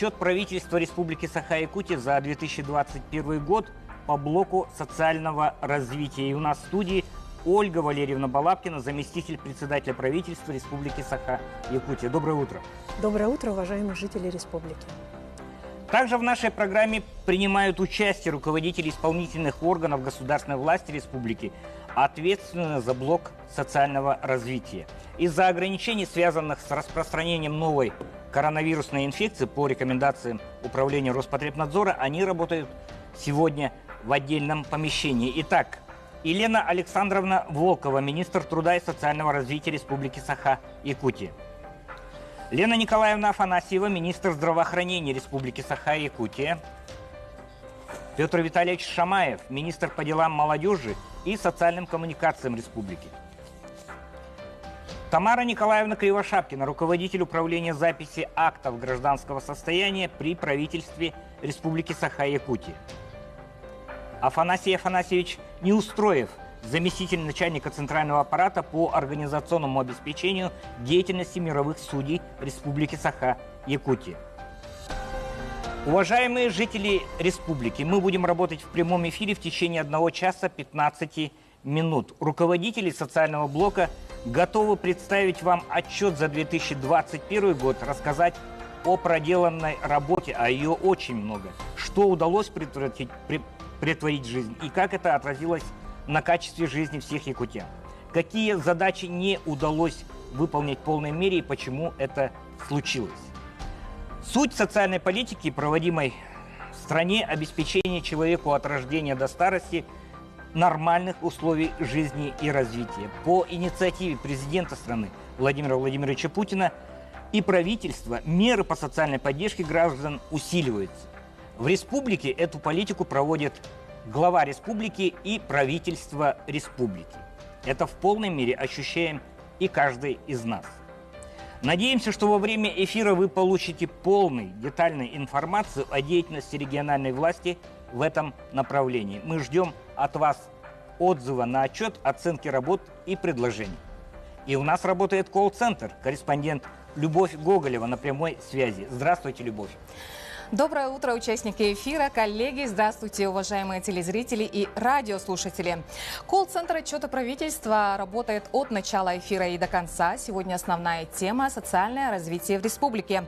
Отчет правительства Республики Саха-Якутия за 2021 год по блоку социального развития. И у нас в студии Ольга Валерьевна Балабкина, заместитель председателя правительства Республики Саха-Якутия. Доброе утро. Доброе утро, уважаемые жители республики. Также в нашей программе принимают участие руководители исполнительных органов государственной власти республики, ответственные за блок социального развития. Из-за ограничений, связанных с распространением новой коронавирусной инфекции по рекомендациям Управления Роспотребнадзора, они работают сегодня в отдельном помещении. Итак, Елена Александровна Волкова, министр труда и социального развития Республики Саха-Якутия. Лена Николаевна Афанасьева, министр здравоохранения Республики Саха-Якутия. Петр Витальевич Шамаев, министр по делам молодежи и социальным коммуникациям республики. Тамара Николаевна Кривошапкина, руководитель управления записи актов гражданского состояния при правительстве Республики Саха-Якутия. Афанасий Афанасьевич Неустроев, заместитель начальника Центрального аппарата по организационному обеспечению деятельности мировых судей Республики Саха-Якутия. Уважаемые жители республики, мы будем работать в прямом эфире в течение 1 часа 15 минут. Руководители социального блока готовы представить вам отчет за 2021 год, рассказать о проделанной работе, а ее очень много, что удалось претворить в жизнь и как это отразилось на качестве жизни всех якутян. Какие задачи не удалось выполнить в полной мере и почему это случилось. Суть социальной политики, проводимой в стране, обеспечение человеку от рождения до старости нормальных условий жизни и развития. По инициативе президента страны Владимира Владимировича Путина и правительства меры по социальной поддержке граждан усиливаются. В республике эту политику проводят глава республики и правительство республики. Это в полной мере ощущаем и каждый из нас. Надеемся, что во время эфира вы получите полную, детальную информацию о деятельности региональной власти в этом направлении. Мы ждем от вас отзыва на отчет, оценки работ и предложений. И у нас работает колл-центр, корреспондент Любовь Гоголева на прямой связи. Здравствуйте, Любовь. Доброе утро, участники эфира, коллеги. Здравствуйте, уважаемые телезрители и радиослушатели. Колл-центр отчета правительства работает от начала эфира и до конца. Сегодня основная тема – социальное развитие в республике.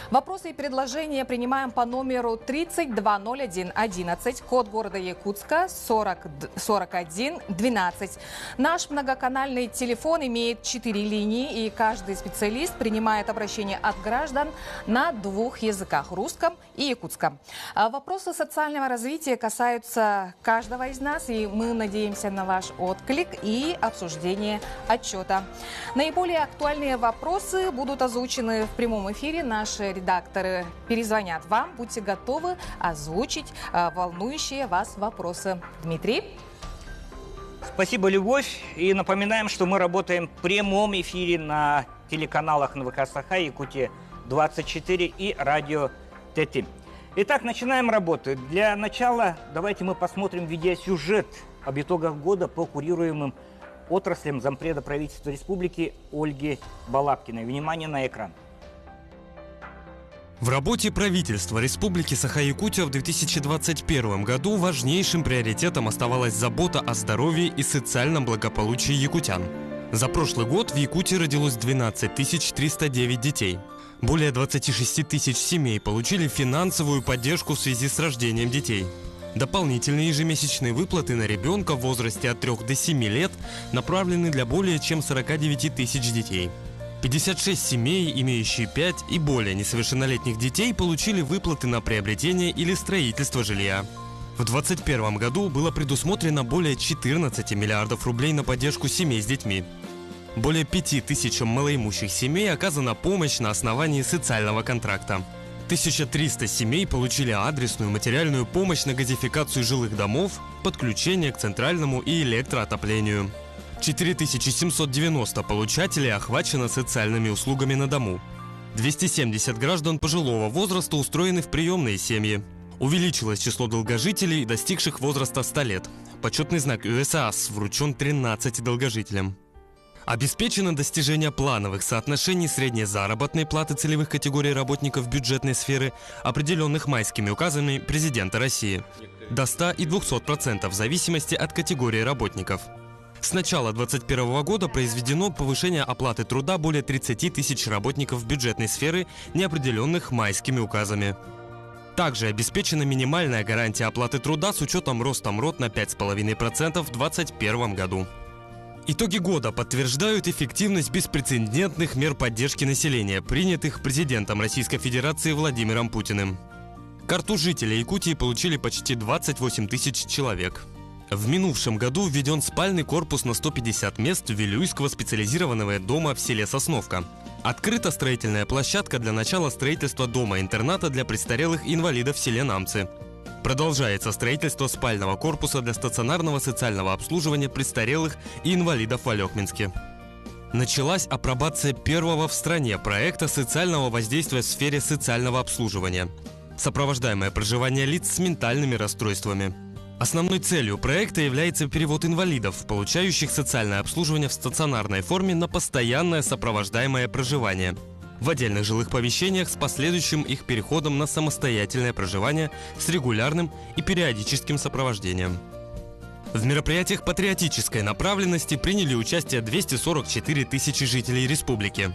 Вопросы и предложения принимаем по номеру 320111, код города Якутска 4112. Наш многоканальный телефон имеет 4 линии, и каждый специалист принимает обращения от граждан на 2 языках – русском и якутском. Вопросы социального развития касаются каждого из нас, и мы надеемся на ваш отклик и обсуждение отчета. Наиболее актуальные вопросы будут озвучены в прямом эфире. Наши редакторы перезвонят вам. Будьте готовы озвучить волнующие вас вопросы. Дмитрий? Спасибо, Любовь. И напоминаем, что мы работаем в прямом эфире на телеканалах НВК Саха, Якутия 24 и радио ТТ. Итак, начинаем работу. Для начала давайте мы посмотрим видеосюжет об итогах года по курируемым отраслям зампреда правительства республики Ольги Балабкиной. Внимание на экран. В работе правительства Республики Саха-Якутия в 2021 году важнейшим приоритетом оставалась забота о здоровье и социальном благополучии якутян. За прошлый год в Якутии родилось 12 309 детей. Более 26 тысяч семей получили финансовую поддержку в связи с рождением детей. Дополнительные ежемесячные выплаты на ребенка в возрасте от 3 до 7 лет направлены для более чем 49 тысяч детей. 56 семей, имеющие 5 и более несовершеннолетних детей, получили выплаты на приобретение или строительство жилья. В 2021 году было предусмотрено более 14 миллиардов рублей на поддержку семей с детьми. Более 5 тысячам малоимущих семей оказана помощь на основании социального контракта. 1300 семей получили адресную материальную помощь на газификацию жилых домов, подключение к центральному и электроотоплению. 4790 получателей охвачено социальными услугами на дому. 270 граждан пожилого возраста устроены в приемные семьи. Увеличилось число долгожителей, достигших возраста 100 лет. Почетный знак ЮСАС вручен 13 долгожителям. Обеспечено достижение плановых соотношений средней заработной платы целевых категорий работников бюджетной сферы, определенных майскими указами президента России, до 100 и 200% в зависимости от категории работников. С начала 2021 года произведено повышение оплаты труда более 30 тысяч работников бюджетной сферы, неопределенных майскими указами. Также обеспечена минимальная гарантия оплаты труда с учетом роста МРОТ на 5,5% в 2021 году. Итоги года подтверждают эффективность беспрецедентных мер поддержки населения, принятых президентом Российской Федерации Владимиром Путиным. Карту жителей Якутии получили почти 28 тысяч человек. В минувшем году введен спальный корпус на 150 мест Вилюйского специализированного дома в селе Сосновка. Открыта строительная площадка для начала строительства дома-интерната для престарелых инвалидов в селе Намцы. Продолжается строительство спального корпуса для стационарного социального обслуживания престарелых и инвалидов в Алекминске. Началась апробация первого в стране проекта социального воздействия в сфере социального обслуживания, сопровождаемое проживание лиц с ментальными расстройствами. Основной целью проекта является перевод инвалидов, получающих социальное обслуживание в стационарной форме, на постоянное сопровождаемое проживание в отдельных жилых помещениях с последующим их переходом на самостоятельное проживание с регулярным и периодическим сопровождением. В мероприятиях патриотической направленности приняли участие 244 тысячи жителей республики.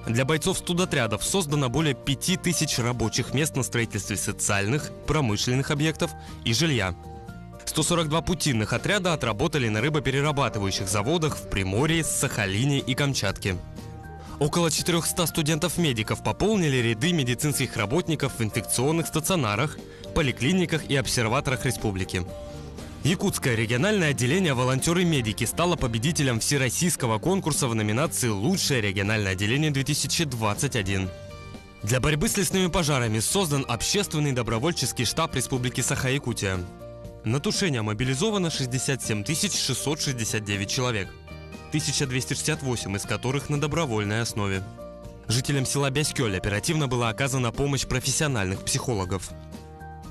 Для бойцов студотрядов создано более 5000 рабочих мест на строительстве социальных, промышленных объектов и жилья. 142 путинных отряда отработали на рыбоперерабатывающих заводах в Приморье, Сахалине и Камчатке. Около 400 студентов-медиков пополнили ряды медицинских работников в инфекционных стационарах, поликлиниках и обсерваторах республики. Якутское региональное отделение «Волонтеры-медики» стало победителем всероссийского конкурса в номинации «Лучшее региональное отделение 2021». Для борьбы с лесными пожарами создан общественный добровольческий штаб Республики Саха-Якутия. На тушение мобилизовано 67 669 человек. 1268 из которых на добровольной основе. Жителям села Бяскёль оперативно была оказана помощь профессиональных психологов.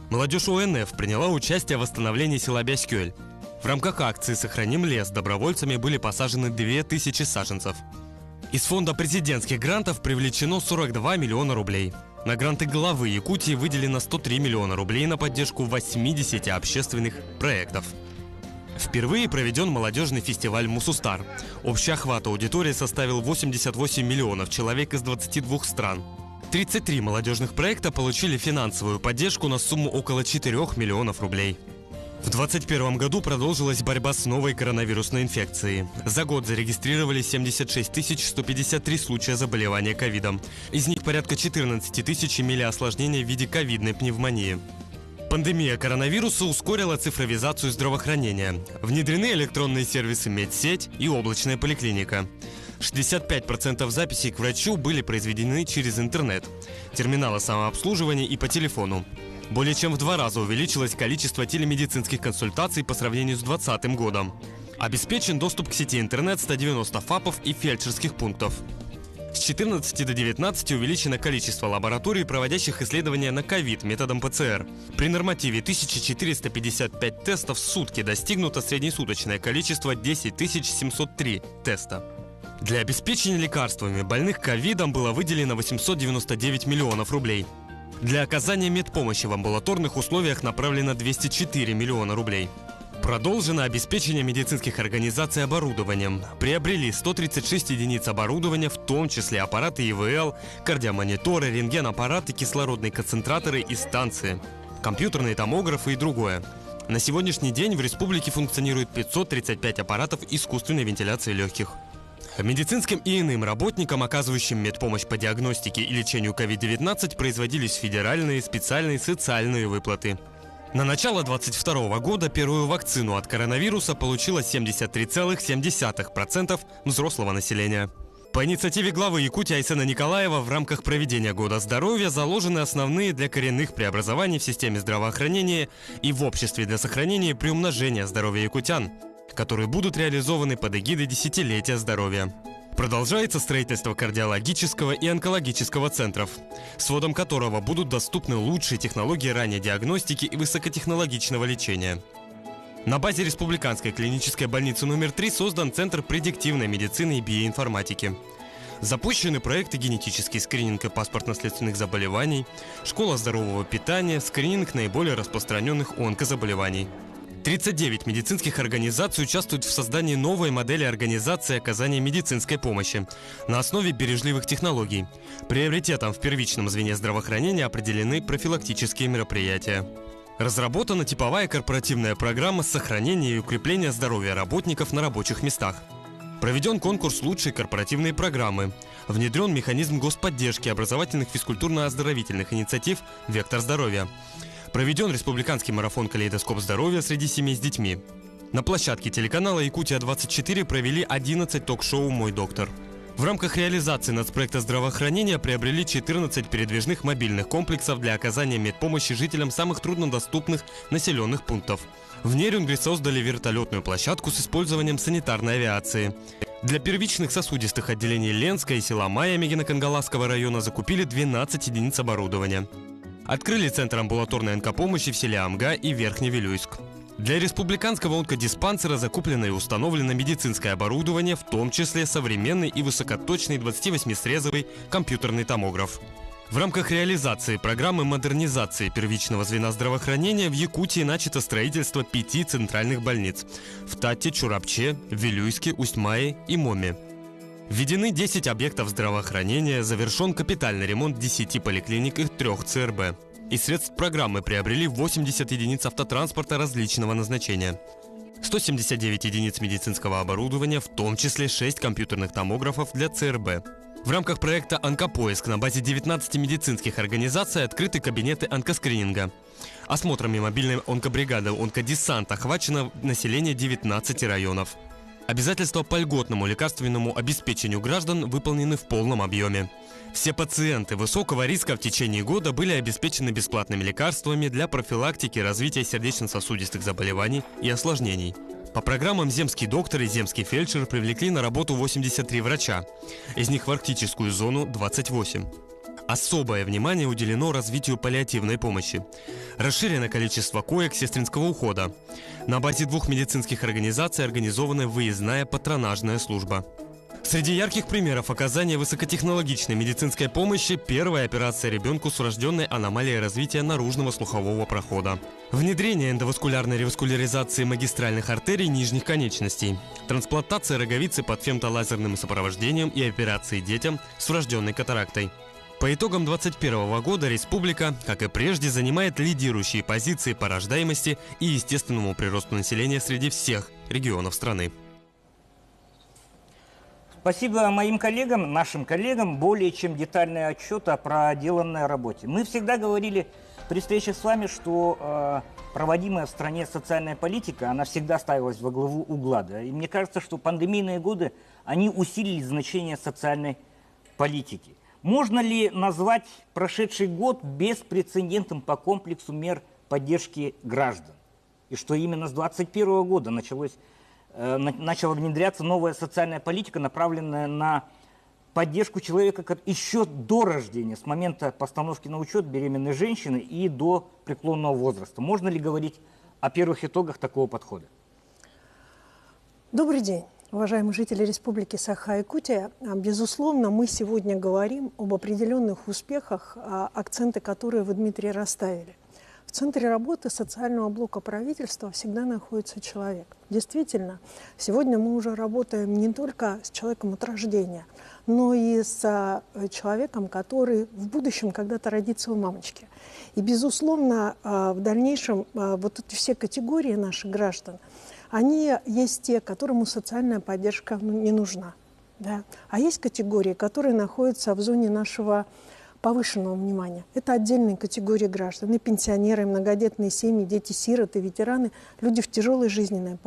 Молодежь ОНФ приняла участие в восстановлении села Бяскёль. В рамках акции «Сохраним лес» добровольцами были посажены 2000 саженцев. Из фонда президентских грантов привлечено 42 миллиона рублей. На гранты главы Якутии выделено 103 миллиона рублей на поддержку 80 общественных проектов. Впервые проведен молодежный фестиваль «Мусустар». Общий охват аудитории составил 88 миллионов человек из 22 стран. 33 молодежных проекта получили финансовую поддержку на сумму около 4 миллионов рублей. В 2021 году продолжилась борьба с новой коронавирусной инфекцией. За год зарегистрировали 76 153 случая заболевания ковидом. Из них порядка 14 тысяч имели осложнения в виде ковидной пневмонии. Пандемия коронавируса ускорила цифровизацию здравоохранения. Внедрены электронные сервисы «Медсеть» и «Облачная поликлиника». 65% записей к врачу были произведены через интернет, терминалы самообслуживания и по телефону. Более чем в 2 раза увеличилось количество телемедицинских консультаций по сравнению с 2020 годом. Обеспечен доступ к сети интернет 190 ФАПов и фельдшерских пунктов. С 14 до 19 увеличено количество лабораторий, проводящих исследования на ковид методом ПЦР. При нормативе 1455 тестов в сутки достигнуто среднесуточное количество 10 703 теста. Для обеспечения лекарствами больных ковидом было выделено 899 миллионов рублей. Для оказания медпомощи в амбулаторных условиях направлено 204 миллиона рублей. Продолжено обеспечение медицинских организаций оборудованием. Приобрели 136 единиц оборудования, в том числе аппараты ИВЛ, кардиомониторы, рентген-аппараты, кислородные концентраторы и станции, компьютерные томографы и другое. На сегодняшний день в республике функционирует 535 аппаратов искусственной вентиляции легких. Медицинским и иным работникам, оказывающим медпомощь по диагностике и лечению COVID-19, производились федеральные специальные социальные выплаты. На начало 2022 года первую вакцину от коронавируса получило 73,7% взрослого населения. По инициативе главы Якутии Айсена Николаева в рамках проведения Года здоровья заложены основные для коренных преобразований в системе здравоохранения и в обществе для сохранения и приумножения здоровья якутян, которые будут реализованы под эгидой Десятилетия здоровья. Продолжается строительство кардиологического и онкологического центров, сводом которого будут доступны лучшие технологии ранней диагностики и высокотехнологичного лечения. На базе Республиканской клинической больницы номер 3 создан Центр предиктивной медицины и биоинформатики. Запущены проекты генетический скрининг и паспорт-наследственных заболеваний, школа здорового питания, скрининг наиболее распространенных онкозаболеваний. 39 медицинских организаций участвуют в создании новой модели организации оказания медицинской помощи на основе бережливых технологий. Приоритетом в первичном звене здравоохранения определены профилактические мероприятия. Разработана типовая корпоративная программа сохранения и укрепления здоровья работников на рабочих местах. Проведен конкурс «Лучшие корпоративные программы». Внедрен механизм господдержки образовательных физкультурно-оздоровительных инициатив «Вектор здоровья». Проведен республиканский марафон «Калейдоскоп здоровья» среди семей с детьми. На площадке телеканала «Якутия-24» провели 11 ток-шоу «Мой доктор». В рамках реализации нацпроекта здравоохранения приобрели 14 передвижных мобильных комплексов для оказания медпомощи жителям самых труднодоступных населенных пунктов. В Нерюнгри создали вертолетную площадку с использованием санитарной авиации. Для первичных сосудистых отделений Ленска и села Майя Мегино-Кангаласского района закупили 12 единиц оборудования. Открыли центр амбулаторной онкопомощи в селе Амга и Верхневилюйск. Для республиканского онкодиспансера закуплено и установлено медицинское оборудование, в том числе современный и высокоточный 28-срезовый компьютерный томограф. В рамках реализации программы модернизации первичного звена здравоохранения в Якутии начато строительство 5 центральных больниц – в Тате, Чурапче, Вилюйске, Усть-Мае и Моме. Введены 10 объектов здравоохранения, завершен капитальный ремонт 10 поликлиник и 3 ЦРБ. Из средств программы приобрели 80 единиц автотранспорта различного назначения, 179 единиц медицинского оборудования, в том числе 6 компьютерных томографов для ЦРБ. В рамках проекта «Онкопоиск» на базе 19 медицинских организаций открыты кабинеты онкоскрининга. Осмотрами мобильной онкобригады «Онкодесант» охвачено население 19 районов. Обязательства по льготному лекарственному обеспечению граждан выполнены в полном объеме. Все пациенты высокого риска в течение года были обеспечены бесплатными лекарствами для профилактики развития сердечно-сосудистых заболеваний и осложнений. По программам «Земский доктор» и «Земский фельдшер» привлекли на работу 83 врача, из них в арктическую зону 28. Особое внимание уделено развитию паллиативной помощи. Расширено количество коек сестринского ухода. На базе 2 медицинских организаций организована выездная патронажная служба. Среди ярких примеров оказания высокотехнологичной медицинской помощи – первая операция ребенку с врожденной аномалией развития наружного слухового прохода. Внедрение эндоваскулярной реваскуляризации магистральных артерий нижних конечностей. Трансплантация роговицы под фемтолазерным сопровождением и операции детям с врожденной катарактой. По итогам 2021 года республика, как и прежде, занимает лидирующие позиции по рождаемости и естественному приросту населения среди всех регионов страны. Спасибо моим коллегам, нашим коллегам, более чем детальный отчет о проделанной работе. Мы всегда говорили при встрече с вами, что проводимая в стране социальная политика, она всегда ставилась во главу угла. Да? И мне кажется, что пандемийные годы, они усилили значение социальной политики. Можно ли назвать прошедший год беспрецедентным по комплексу мер поддержки граждан? И что именно с 2021 года начала внедряться новая социальная политика, направленная на поддержку человека еще до рождения, с момента постановки на учет беременной женщины и до преклонного возраста. Можно ли говорить о первых итогах такого подхода? Добрый день, уважаемые жители Республики Саха-Якутия. Безусловно, мы сегодня говорим об определенных успехах, акценты которые вы, Дмитрий, расставили. В центре работы социального блока правительства всегда находится человек. Действительно, сегодня мы уже работаем не только с человеком от рождения, но и с человеком, который в будущем когда-то родится у мамочки. И, безусловно, в дальнейшем вот эти все категории наших граждан, они есть те, которым социальная поддержка не нужна. Да? А есть категории, которые находятся в зоне нашего повышенного внимания. Это отдельные категории граждан. И пенсионеры, и многодетные семьи, дети-сироты, ветераны, люди в тяжелой жизненной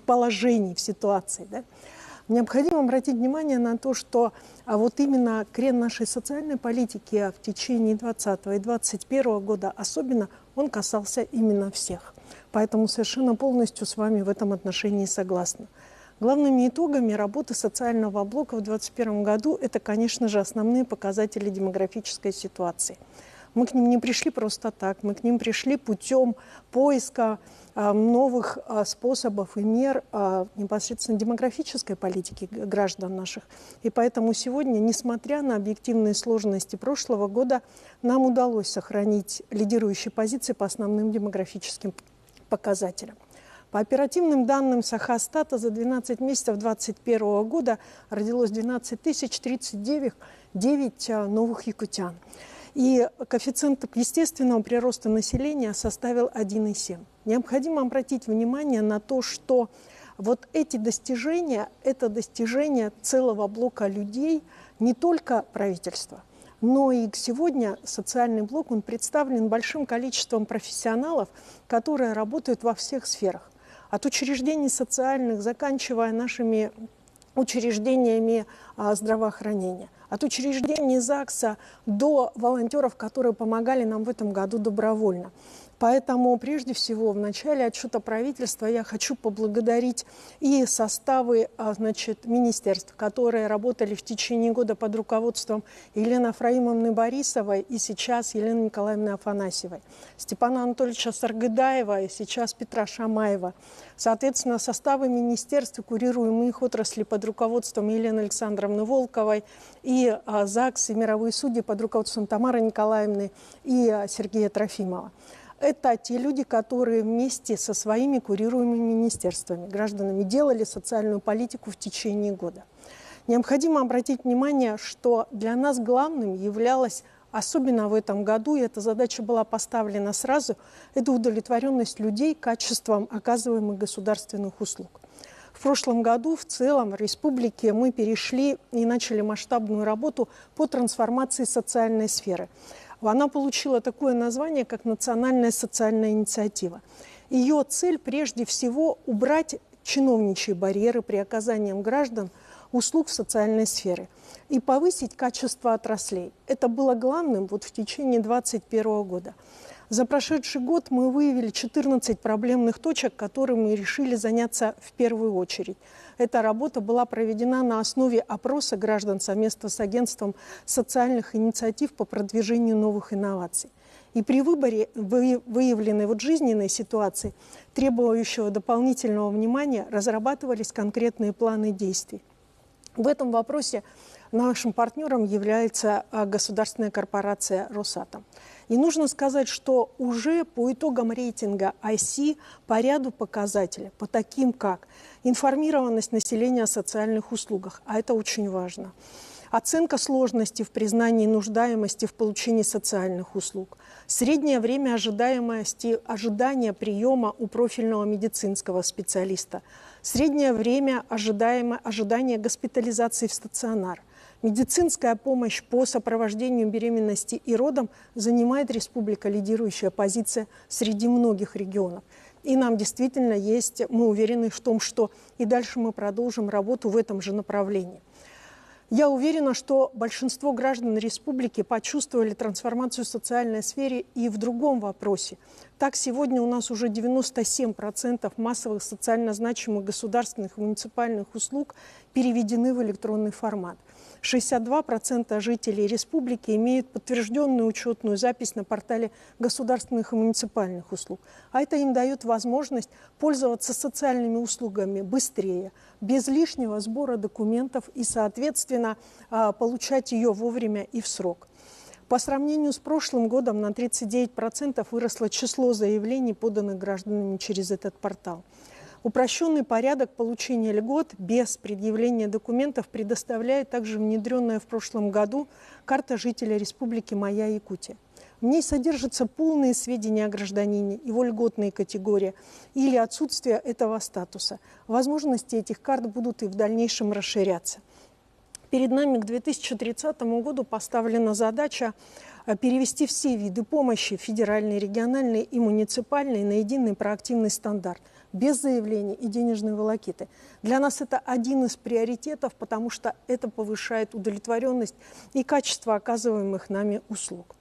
положении, в ситуации. Да? Необходимо обратить внимание на то, что вот именно крен нашей социальной политики в течение 2020 и 2021 года особенно, он касался именно всех. Поэтому совершенно полностью с вами в этом отношении согласна. Главными итогами работы социального блока в 2021 году это, конечно же, основные показатели демографической ситуации. Мы к ним не пришли просто так, мы к ним пришли путем поиска новых способов и мер непосредственно демографической политики граждан наших. И поэтому сегодня, несмотря на объективные сложности прошлого года, нам удалось сохранить лидирующие позиции по основным демографическим показателям. По оперативным данным Сахастата за 12 месяцев 2021 года родилось 12 039 новых якутян. И коэффициент естественного прироста населения составил 1,7. Необходимо обратить внимание на то, что вот эти достижения – это достижения целого блока людей, не только правительства, но и сегодня социальный блок, он представлен большим количеством профессионалов, которые работают во всех сферах. От учреждений социальных, заканчивая нашими учреждениями здравоохранения, от учреждений ЗАГСа до волонтеров, которые помогали нам в этом году добровольно. Поэтому, прежде всего, в начале отчета правительства я хочу поблагодарить и составы министерств, которые работали в течение года под руководством Елены Афраимовны Борисовой и сейчас Елены Николаевны Афанасьевой, Степана Анатольевича Саргыдаева и сейчас Петра Шамаева. Соответственно, составы министерств и курируемые их отрасли под руководством Елены Александровны Волковой и ЗАГС и мировые судьи под руководством Тамары Николаевны и Сергея Трофимова. Это те люди, которые вместе со своими курируемыми министерствами, гражданами делали социальную политику в течение года. Необходимо обратить внимание, что для нас главным являлось, особенно в этом году, и эта задача была поставлена сразу, это удовлетворенность людей качеством оказываемых государственных услуг. В прошлом году в целом в республике мы перешли и начали масштабную работу по трансформации социальной сферы. Она получила такое название, как «Национальная социальная инициатива». Ее цель прежде всего убрать чиновничьи барьеры при оказании граждан услуг в социальной сфере и повысить качество отраслей. Это было главным в течение 2021 года. За прошедший год мы выявили 14 проблемных точек, которыми мы решили заняться в первую очередь. Эта работа была проведена на основе опроса граждан совместно с агентством социальных инициатив по продвижению новых инноваций. И при выборе выявленной жизненной ситуации, требующего дополнительного внимания, разрабатывались конкретные планы действий. В этом вопросе нашим партнером является государственная корпорация «Росатом». И нужно сказать, что уже по итогам рейтинга IC по ряду показателей, по таким как информированность населения о социальных услугах, а это очень важно, оценка сложности в признании нуждаемости в получении социальных услуг, среднее время ожидания приема у профильного медицинского специалиста, среднее время ожидания госпитализации в стационар. Медицинская помощь по сопровождению беременности и родам занимает республика лидирующая позиция среди многих регионов. И нам действительно мы уверены в том, что и дальше мы продолжим работу в этом же направлении. Я уверена, что большинство граждан республики почувствовали трансформацию в социальной сфере и в другом вопросе. Так, сегодня у нас уже 97% массовых социально значимых государственных и муниципальных услуг переведены в электронный формат. 62% жителей республики имеют подтвержденную учетную запись на портале государственных и муниципальных услуг. А это им дает возможность пользоваться социальными услугами быстрее, без лишнего сбора документов и, соответственно, получать ее вовремя и в срок. По сравнению с прошлым годом на 39% выросло число заявлений, поданных гражданами через этот портал. Упрощенный порядок получения льгот без предъявления документов предоставляет также внедренная в прошлом году карта жителя республики «Моя Якутия». В ней содержатся полные сведения о гражданине, его льготные категории или отсутствие этого статуса. Возможности этих карт будут и в дальнейшем расширяться. Перед нами к 2030 году поставлена задача перевести все виды помощи, федеральные, региональные и муниципальные, на единый проактивный стандарт, без заявлений и денежной волокиты. Для нас это один из приоритетов, потому что это повышает удовлетворенность и качество оказываемых нами услуг.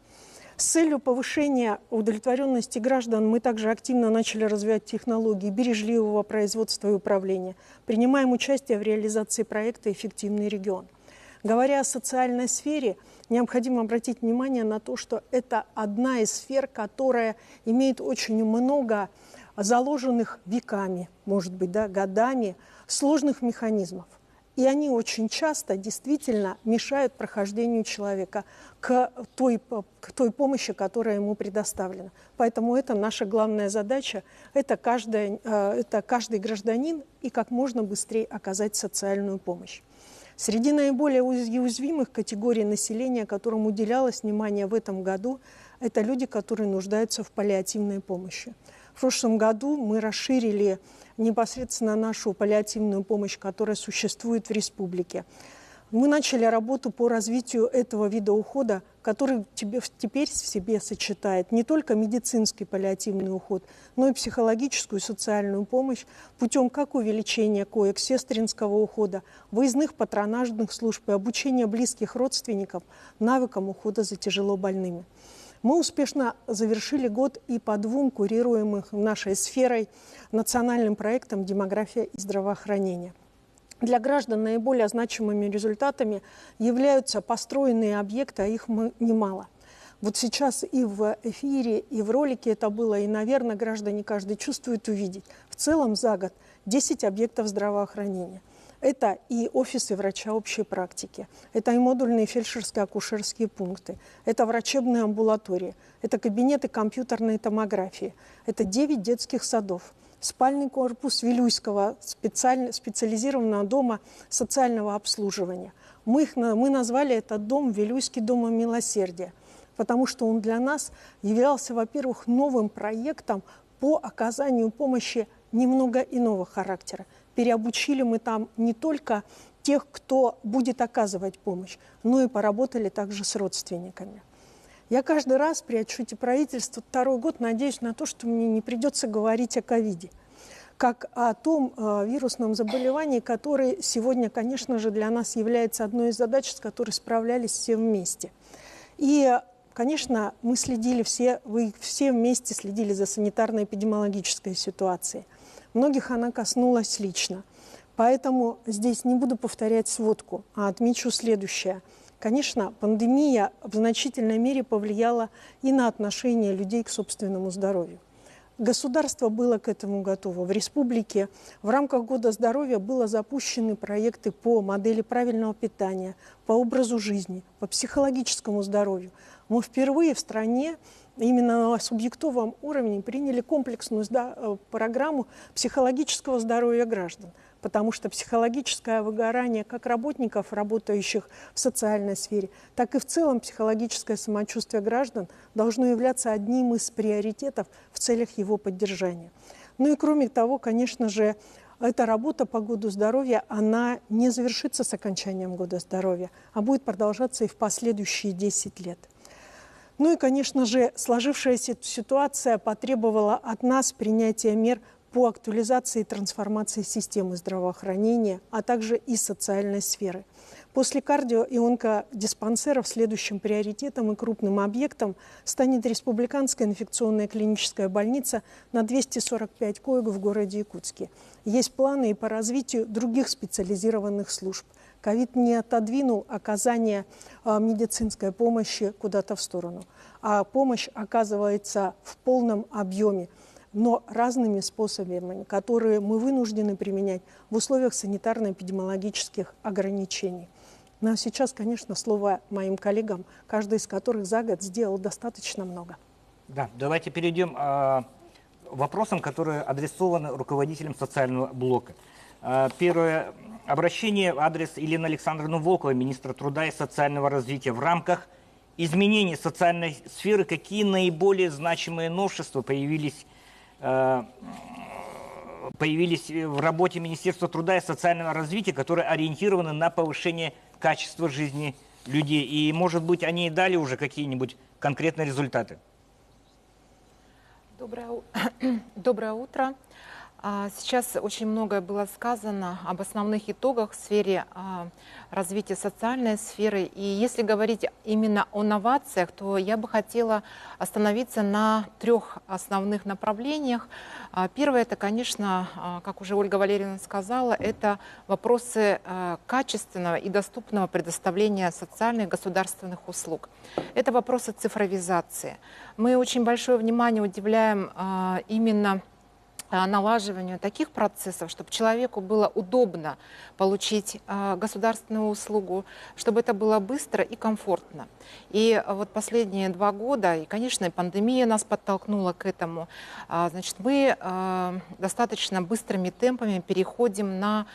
С целью повышения удовлетворенности граждан мы также активно начали развивать технологии бережливого производства и управления. Принимаем участие в реализации проекта «Эффективный регион». Говоря о социальной сфере, необходимо обратить внимание на то, что это одна из сфер, которая имеет очень много заложенных веками, может быть, да, годами, сложных механизмов. И они очень часто действительно мешают прохождению человека к той помощи, которая ему предоставлена. Поэтому это наша главная задача, это каждый гражданин и как можно быстрее оказать социальную помощь. Среди наиболее уязвимых категорий населения, которым уделялось внимание в этом году, это люди, которые нуждаются в паллиативной помощи. В прошлом году мы расширили непосредственно нашу паллиативную помощь, которая существует в республике. Мы начали работу по развитию этого вида ухода, который теперь в себе сочетает не только медицинский паллиативный уход, но и психологическую и социальную помощь путем как увеличения коек сестринского ухода, выездных патронажных служб и обучения близких родственников навыкам ухода за тяжелобольными. Мы успешно завершили год и по 2 курируемых нашей сферой национальным проектам «Демография и здравоохранение». Для граждан наиболее значимыми результатами являются построенные объекты, а их немало. Вот сейчас и в эфире, и в ролике это было, и, наверное, граждане каждый чувствует увидеть. В целом за год 10 объектов здравоохранения. Это и офисы врача общей практики, это и модульные фельдшерско-акушерские пункты, это врачебные амбулатории, это кабинеты компьютерной томографии, это 9 детских садов, спальный корпус Вилюйского специализированного дома социального обслуживания. Мы назвали этот дом Вилюйский дом милосердия, потому что он для нас являлся, во-первых, новым проектом по оказанию помощи немного иного характера. Переобучили мы там не только тех, кто будет оказывать помощь, но и поработали также с родственниками. Я каждый раз при отчете правительства 2-й год надеюсь на то, что мне не придется говорить о ковиде, как о том вирусном заболевании, который сегодня, конечно же, для нас является одной из задач, с которой справлялись все вместе. И, конечно, мы следили вы все вместе следили за санитарно-эпидемиологической ситуацией. Многих она коснулась лично. Поэтому здесь не буду повторять сводку, а отмечу следующее. Конечно, пандемия в значительной мере повлияла и на отношение людей к собственному здоровью. Государство было к этому готово. В республике в рамках Года здоровья были запущены проекты по модели правильного питания, по образу жизни, по психологическому здоровью. Мы впервые в стране именно на субъектовом уровне приняли комплексную программу психологического здоровья граждан, потому что психологическое выгорание как работников, работающих в социальной сфере, так и в целом психологическое самочувствие граждан должно являться одним из приоритетов в целях его поддержания. Ну и кроме того, конечно же, эта работа по Году здоровья, она не завершится с окончанием Года здоровья, а будет продолжаться и в последующие 10 лет. Ну и, конечно же, сложившаяся ситуация потребовала от нас принятия мер по актуализации и трансформации системы здравоохранения, а также и социальной сферы. После кардио- и онкодиспансеров следующим приоритетом и крупным объектом станет Республиканская инфекционная клиническая больница на 245 коек в городе Якутске. Есть планы и по развитию других специализированных служб. Ковид не отодвинул оказание медицинской помощи куда-то в сторону, а помощь оказывается в полном объеме, но разными способами, которые мы вынуждены применять в условиях санитарно-эпидемиологических ограничений. Ну а сейчас, конечно, слово моим коллегам, каждый из которых за год сделал достаточно много. Да, давайте перейдем к вопросам, которые адресованы руководителям социального блока. Первое. Обращение в адрес Елены Александровны Волковой, министра труда и социального развития. В рамках изменения социальной сферы какие наиболее значимые новшества появились в работе Министерства труда и социального развития, которые ориентированы на повышение качества жизни людей? И, может быть, они и дали уже какие-нибудь конкретные результаты? Доброе утро. Сейчас очень многое было сказано об основных итогах в сфере развития социальной сферы. И если говорить именно о новациях, то я бы хотела остановиться на 3 основных направлениях. Первое, это, конечно, как уже Ольга Валерьевна сказала, это вопросы качественного и доступного предоставления социальных государственных услуг. Это вопросы цифровизации. Мы очень большое внимание уделяем именно налаживанию таких процессов, чтобы человеку было удобно получить государственную услугу, чтобы это было быстро и комфортно. И вот последние 2 года, и, конечно, и пандемия нас подтолкнула к этому, значит, мы достаточно быстрыми темпами переходим на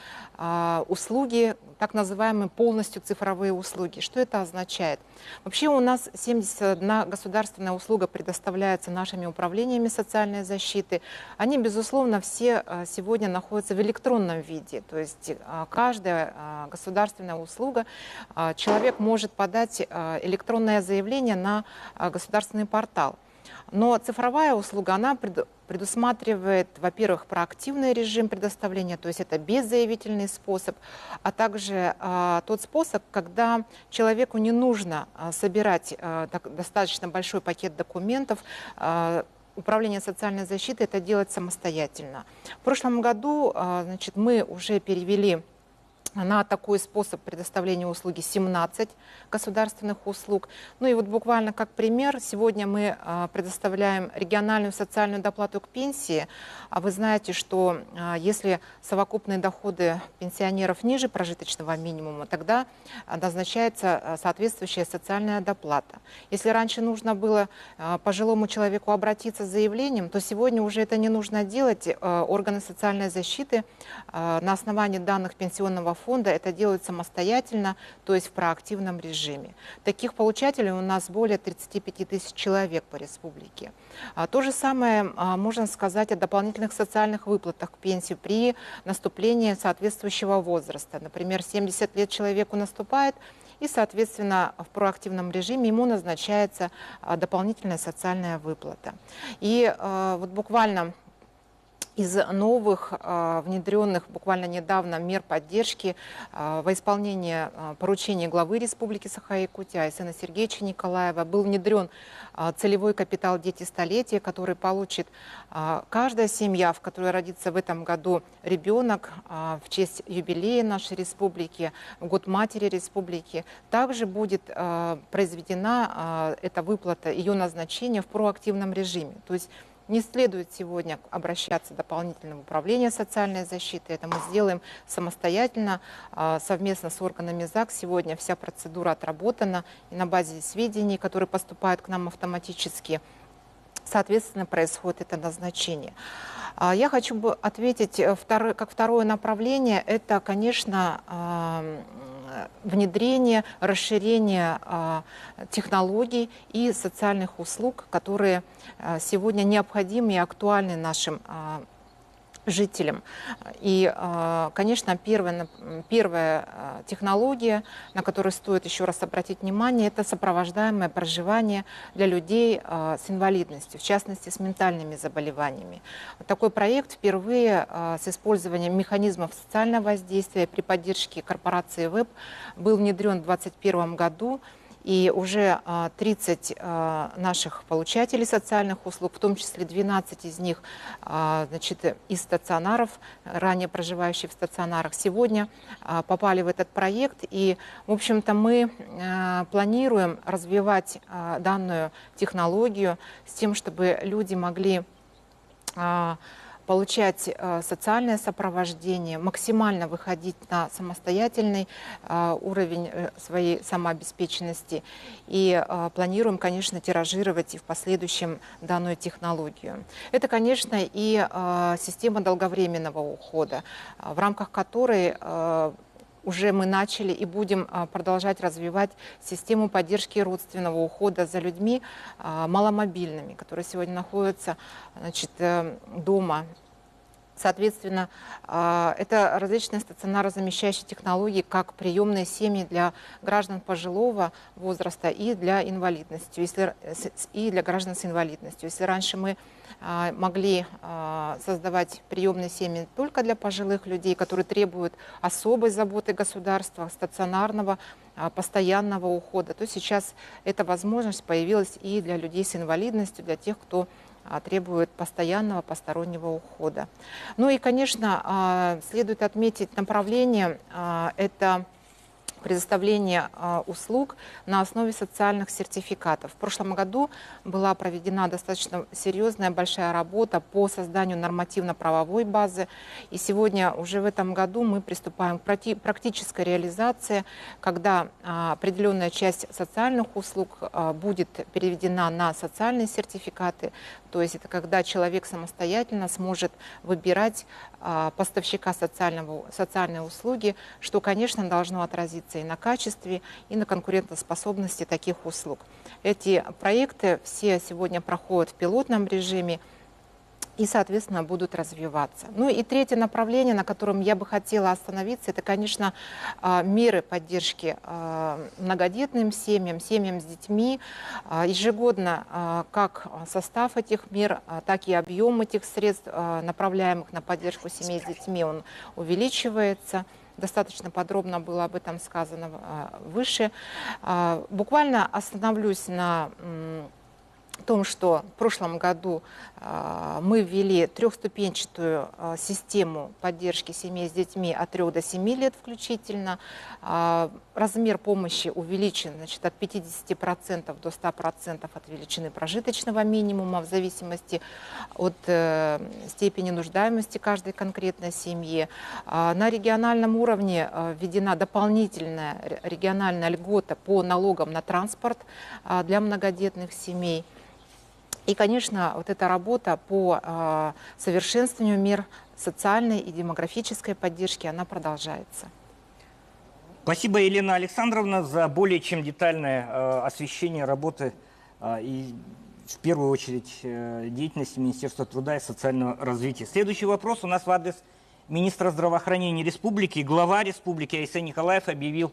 услуги, так называемые полностью цифровые услуги. Что это означает? Вообще у нас 71 государственная услуга предоставляется нашими управлениями социальной защиты. Они, безусловно, все сегодня находятся в электронном виде. То есть каждая государственная услуга, человек может подать электронное заявление на государственный портал. Но цифровая услуга, она предусматривает, во-первых, проактивный режим предоставления, то есть это беззаявительный способ, а также тот способ, когда человеку не нужно собирать достаточно большой пакет документов. Управление социальной защиты это делать самостоятельно. В прошлом году, значит, мы уже перевели на такой способ предоставления услуги 17 государственных услуг. Ну и вот буквально как пример, сегодня мы предоставляем региональную социальную доплату к пенсии. А вы знаете, что если совокупные доходы пенсионеров ниже прожиточного минимума, тогда назначается соответствующая социальная доплата. Если раньше нужно было пожилому человеку обратиться с заявлением, то сегодня уже это не нужно делать. Органы социальной защиты на основании данных пенсионного фонда это делают самостоятельно, то есть в проактивном режиме. Таких получателей у нас более 35 тысяч человек по республике. То же самое можно сказать о дополнительных социальных выплатах к пенсии при наступлении соответствующего возраста. Например, 70 лет человеку наступает, и, соответственно, в проактивном режиме ему назначается дополнительная социальная выплата. И вот буквально из новых, внедренных буквально недавно мер поддержки во исполнение поручений главы Республики Саха-Якутия Айсена Сергеевича Николаева был внедрен целевой капитал «Дети столетия», который получит каждая семья, в которой родится в этом году ребенок в честь юбилея нашей республики, в год матери республики. Также будет произведена эта выплата, ее назначение в проактивном режиме. То есть не следует сегодня обращаться дополнительно в управление социальной защиты. Это мы сделаем самостоятельно, совместно с органами ЗАГС. Сегодня вся процедура отработана, и на базе сведений, которые поступают к нам автоматически, соответственно, происходит это назначение. Я хочу бы ответить, как второе направление, это, конечно, внедрение, расширение технологий и социальных услуг, которые сегодня необходимы и актуальны нашим жителям. И, конечно, первая технология, на которую стоит еще раз обратить внимание, это сопровождаемое проживание для людей с инвалидностью, в частности, с ментальными заболеваниями. Такой проект впервые с использованием механизмов социального воздействия при поддержке корпорации ВЭБ был внедрен в 2021 году. И уже 30 наших получателей социальных услуг, в том числе 12 из них значит, из стационаров, ранее проживающих в стационарах, сегодня попали в этот проект. И, в общем-то, мы планируем развивать данную технологию с тем, чтобы люди могли получать социальное сопровождение, максимально выходить на самостоятельный уровень своей самообеспеченности. И планируем, конечно, тиражировать и в последующем данную технологию. Это, конечно, и система долговременного ухода, в рамках которой уже мы начали и будем продолжать развивать систему поддержки родственного ухода за людьми маломобильными, которые сегодня находятся, значит, дома Соответственно, это различные стационарозамещающие технологии, как приемные семьи для граждан пожилого возраста и для инвалидности, и для граждан с инвалидностью. Если раньше мы могли создавать приемные семьи только для пожилых людей, которые требуют особой заботы государства, стационарного, постоянного ухода, то сейчас эта возможность появилась и для людей с инвалидностью, для тех, кто требует постоянного постороннего ухода. Ну и, конечно, следует отметить направление, это предоставление услуг на основе социальных сертификатов. В прошлом году была проведена достаточно серьезная, большая работа по созданию нормативно-правовой базы. И сегодня, уже в этом году, мы приступаем к практической реализации, когда определенная часть социальных услуг будет переведена на социальные сертификаты. То есть это когда человек самостоятельно сможет выбирать поставщика социальной услуги, что, конечно, должно отразиться и на качестве, и на конкурентоспособности таких услуг. Эти проекты все сегодня проходят в пилотном режиме и, соответственно, будут развиваться. Ну и третье направление, на котором я бы хотела остановиться, это, конечно, меры поддержки многодетным семьям, семьям с детьми. Ежегодно как состав этих мер, так и объем этих средств, направляемых на поддержку семей с детьми, он увеличивается. Достаточно подробно было об этом сказано выше. Буквально остановлюсь на том, что в прошлом году мы ввели трехступенчатую систему поддержки семей с детьми от 3 до 7 лет включительно. Размер помощи увеличен, значит, от 50% до 100% от величины прожиточного минимума в зависимости от степени нуждаемости каждой конкретной семьи. На региональном уровне введена дополнительная региональная льгота по налогам на транспорт для многодетных семей. И, конечно, вот эта работа по совершенствованию мер социальной и демографической поддержки, она продолжается. Спасибо, Елена Александровна, за более чем детальное освещение работы и, в первую очередь, деятельности Министерства труда и социального развития. Следующий вопрос у нас в адрес министра здравоохранения республики. Глава республики Айсен Николаев объявил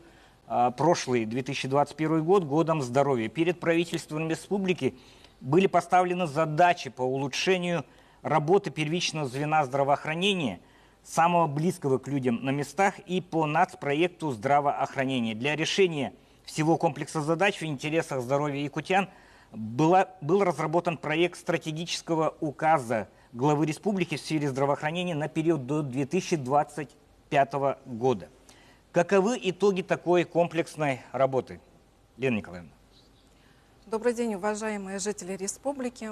прошлый 2021 год годом здоровья. Перед правительством республики были поставлены задачи по улучшению работы первичного звена здравоохранения, самого близкого к людям на местах, и по нацпроекту здравоохранения. Для решения всего комплекса задач в интересах здоровья якутян был разработан проект стратегического указа главы республики в сфере здравоохранения на период до 2025 года. Каковы итоги такой комплексной работы? Лена Николаевна. Добрый день, уважаемые жители республики.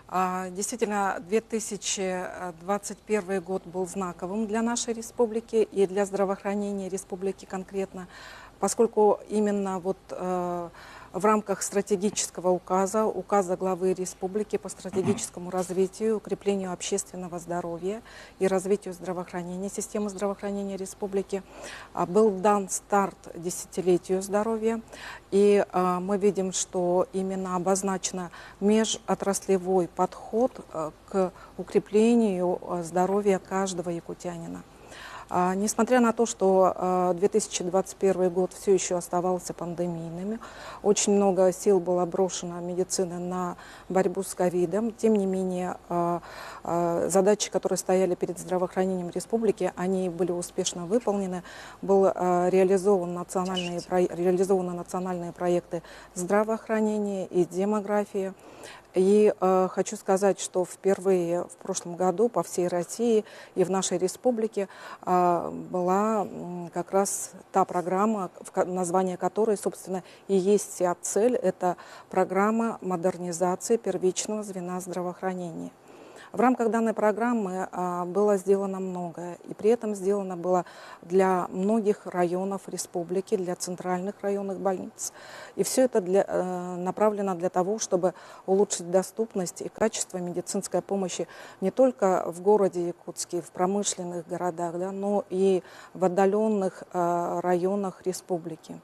Действительно, 2021 год был знаковым для нашей республики и для здравоохранения республики конкретно, поскольку именно вот в рамках стратегического указа главы республики по стратегическому развитию, укреплению общественного здоровья и развитию здравоохранения, системы здравоохранения республики, был дан старт десятилетию здоровья. И мы видим, что именно обозначен межотраслевой подход к укреплению здоровья каждого якутянина. Несмотря на то, что 2021 год все еще оставался пандемийным, очень много сил было брошено медицины на борьбу с ковидом, тем не менее задачи, которые стояли перед здравоохранением республики, они были успешно выполнены. Реализованы национальные проекты здравоохранения и демографии. И хочу сказать, что впервые в прошлом году по всей России и в нашей республике была как раз та программа, название которой, собственно, и есть вся цель. Это программа модернизации первичного звена здравоохранения. В рамках данной программы было сделано многое, и при этом сделано было для многих районов республики, для центральных районных больниц. И все это направлено для того, чтобы улучшить доступность и качество медицинской помощи не только в городе Якутске, в промышленных городах, да, но и в отдаленных районах республики.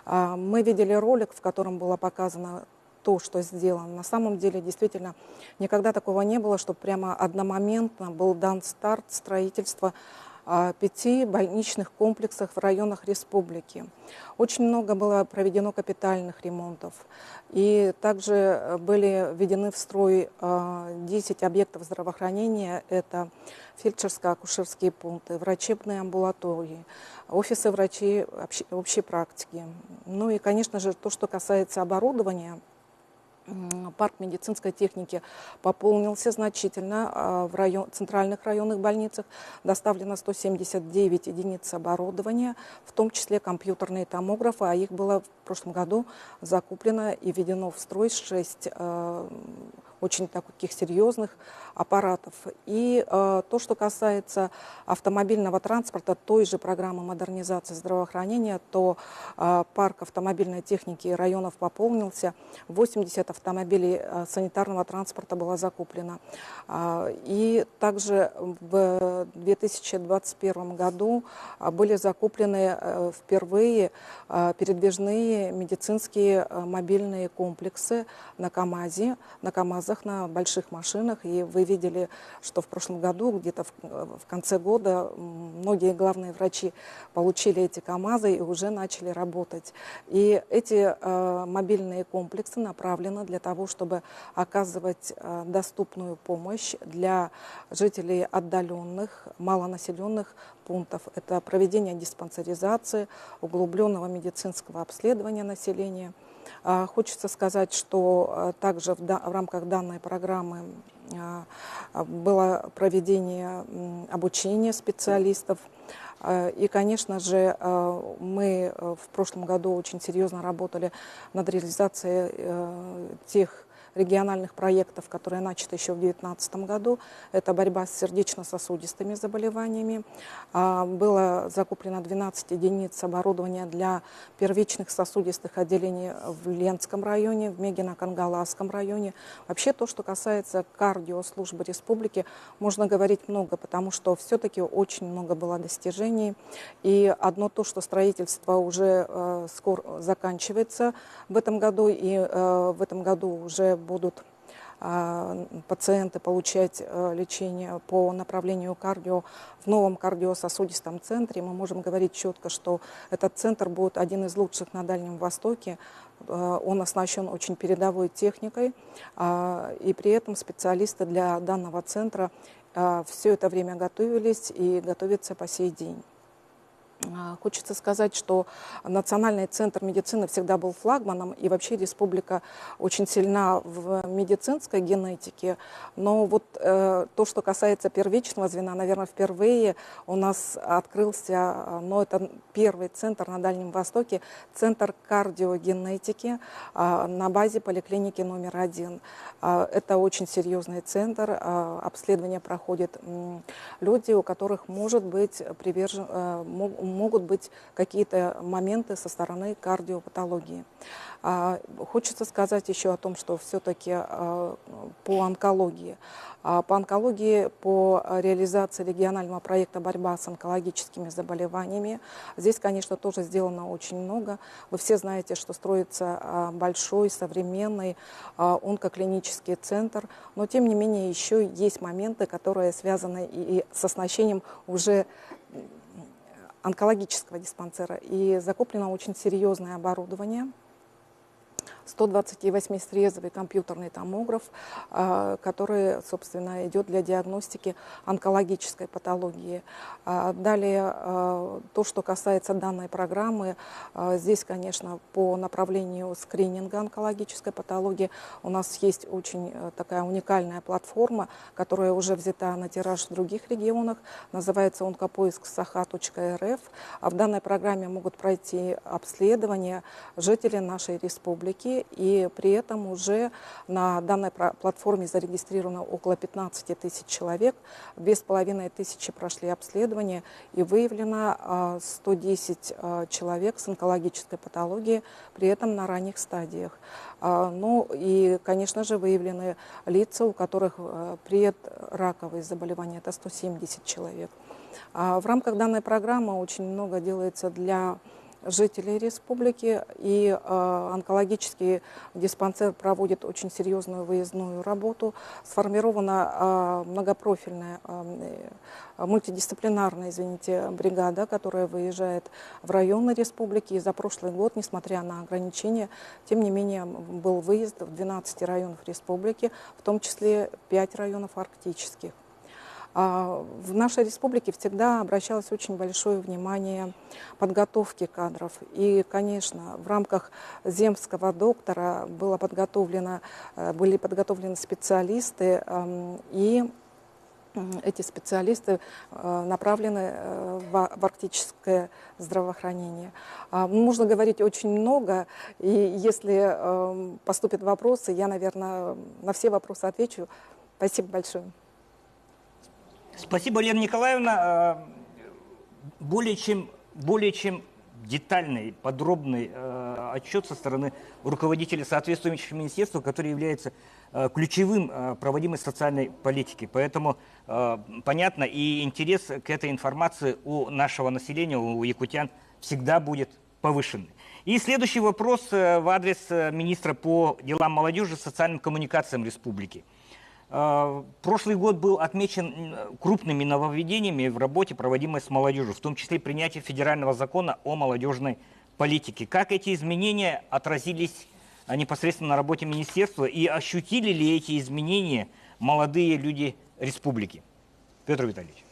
Мы видели ролик, в котором было показано то, что сделано. На самом деле, действительно, никогда такого не было, чтобы прямо одномоментно был дан старт строительства 5 больничных комплексов в районах республики. Очень много было проведено капитальных ремонтов. И также были введены в строй 10 объектов здравоохранения. Это фельдшерско-акушерские пункты, врачебные амбулатории, офисы врачей общей практики. Ну и, конечно же, то, что касается оборудования, парк медицинской техники пополнился значительно. В центральных районных больницах доставлено 179 единиц оборудования, в том числе компьютерные томографы, а их было в прошлом году закуплено и введено в строй 6 очень таких серьезных аппаратов. И то, что касается автомобильного транспорта, той же программы модернизации здравоохранения, то парк автомобильной техники районов пополнился, 80 автомобилей санитарного транспорта было закуплено. И также в 2021 году были закуплены впервые передвижные медицинские мобильные комплексы на КАМАЗе, на КАМАЗах, на больших машинах. И вы видели, что в прошлом году, где-то в конце года, многие главные врачи получили эти КАМАЗы и уже начали работать. И эти мобильные комплексы направлены для того, чтобы оказывать доступную помощь для жителей отдаленных, малонаселенных пунктов. Это проведение диспансеризации, углубленного медицинского обследования населения. Хочется сказать, что также в рамках данной программы было проведение обучения специалистов. И, конечно же, мы в прошлом году очень серьезно работали над реализацией тех региональных проектов, которые начаты еще в 2019 году. Это борьба с сердечно-сосудистыми заболеваниями. Было закуплено 12 единиц оборудования для первичных сосудистых отделений в Ленском районе, в Мегино-Кангаласском районе. Вообще то, что касается кардиослужбы республики, можно говорить много, потому что все-таки очень много было достижений. И одно то, что строительство уже скоро заканчивается в этом году, и в этом году уже будут пациенты получать лечение по направлению кардио в новом кардиососудистом центре. Мы можем говорить четко, что этот центр будет один из лучших на Дальнем Востоке. Он оснащен очень передовой техникой, и при этом специалисты для данного центра все это время готовились и готовятся по сей день. Хочется сказать, что Национальный центр медицины всегда был флагманом, и вообще республика очень сильна в медицинской генетике. Но вот то, что касается первичного звена, наверное, впервые у нас открылся, но это первый центр на Дальнем Востоке, центр кардиогенетики на базе поликлиники номер 1. Это очень серьезный центр. Обследование проходят люди, у которых могут быть какие-то моменты со стороны кардиопатологии. Хочется сказать еще о том, что все-таки по онкологии, по реализации регионального проекта «Борьба с онкологическими заболеваниями», здесь, конечно, тоже сделано очень много. Вы все знаете, что строится большой, современный онкоклинический центр, но, тем не менее, еще есть моменты, которые связаны и с оснащением уже онкологического диспансера. И закуплено очень серьезное оборудование. 128-срезовый компьютерный томограф, который, собственно, идет для диагностики онкологической патологии. Далее, то, что касается данной программы, здесь, конечно, по направлению скрининга онкологической патологии у нас есть очень такая уникальная платформа, которая уже взята на тираж в других регионах, называется онкопоиск.саха.рф. В данной программе могут пройти обследование жители нашей республики, и при этом уже на данной платформе зарегистрировано около 15 тысяч человек, 2500 прошли обследование, и выявлено 110 человек с онкологической патологией, при этом на ранних стадиях. Ну и, конечно же, выявлены лица, у которых предраковые заболевания, это 170 человек. В рамках данной программы очень много делается для жителей республики, и онкологический диспансер проводит очень серьезную выездную работу. Сформирована многопрофильная, мультидисциплинарная, бригада, которая выезжает в районы республики. И за прошлый год, несмотря на ограничения, тем не менее был выезд в 12 районах республики, в том числе 5 районов арктических. В нашей республике всегда обращалось очень большое внимание подготовке кадров. И, конечно, в рамках земского доктора были подготовлены специалисты, и эти специалисты направлены в арктическое здравоохранение. Можно говорить очень много, и если поступят вопросы, я, наверное, на все вопросы отвечу. Спасибо большое. Спасибо, Лена Николаевна. Более чем детальный, подробный отчет со стороны руководителя соответствующих министерств, который является ключевым проводимой социальной политики. Поэтому понятно, и интерес к этой информации у нашего населения, у якутян, всегда будет повышенный. И следующий вопрос в адрес министра по делам молодежи и социальным коммуникациям республики. Прошлый год был отмечен крупными нововведениями в работе, проводимой с молодежью, в том числе принятие федерального закона о молодежной политике. Как эти изменения отразились непосредственно на работе министерства и ощутили ли эти изменения молодые люди республики? Петр Витальевич.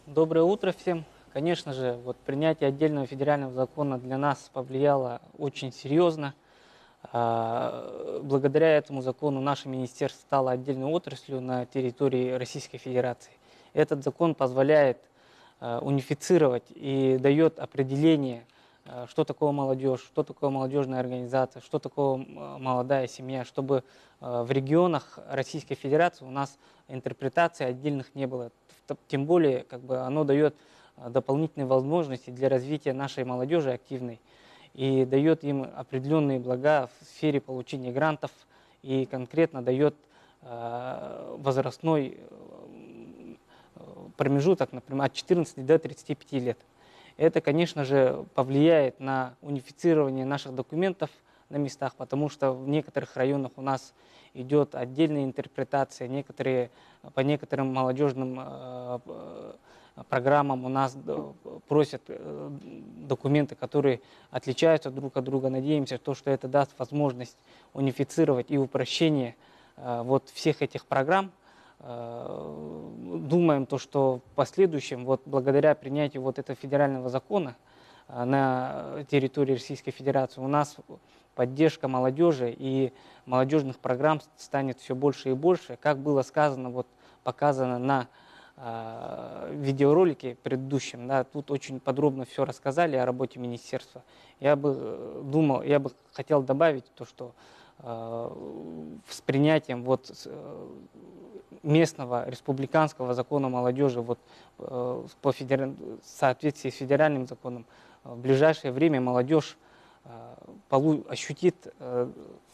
Доброе утро всем. Конечно же, принятие отдельного федерального закона для нас повлияло очень серьезно. Благодаря этому закону наше министерство стало отдельной отраслью на территории Российской Федерации. Этот закон позволяет унифицировать и дает определение, что такое молодежь, что такое молодежная организация, что такое молодая семья, чтобы в регионах Российской Федерации у нас интерпретации отдельных не было. Тем более, оно дает дополнительные возможности для развития нашей молодежи активной и дает им определенные блага в сфере получения грантов и конкретно дает возрастной промежуток, например, от 14 до 35 лет. Это, конечно же, повлияет на унифицирование наших документов на местах, потому что в некоторых районах у нас идет отдельная интерпретация, по некоторым молодежным программам у нас просят документы, которые отличаются друг от друга. Надеемся, что это даст возможность унифицировать и упрощение всех этих программ. Думаем, что в последующем, благодаря принятию этого федерального закона на территории Российской Федерации, у нас поддержка молодежи и молодежных программ станет все больше и больше. Как было сказано, показано на видеоролике предыдущем, тут очень подробно все рассказали о работе министерства. Я бы хотел добавить что с принятием местного республиканского закона молодежи в соответствии с федеральным законом, в ближайшее время молодежь ощутит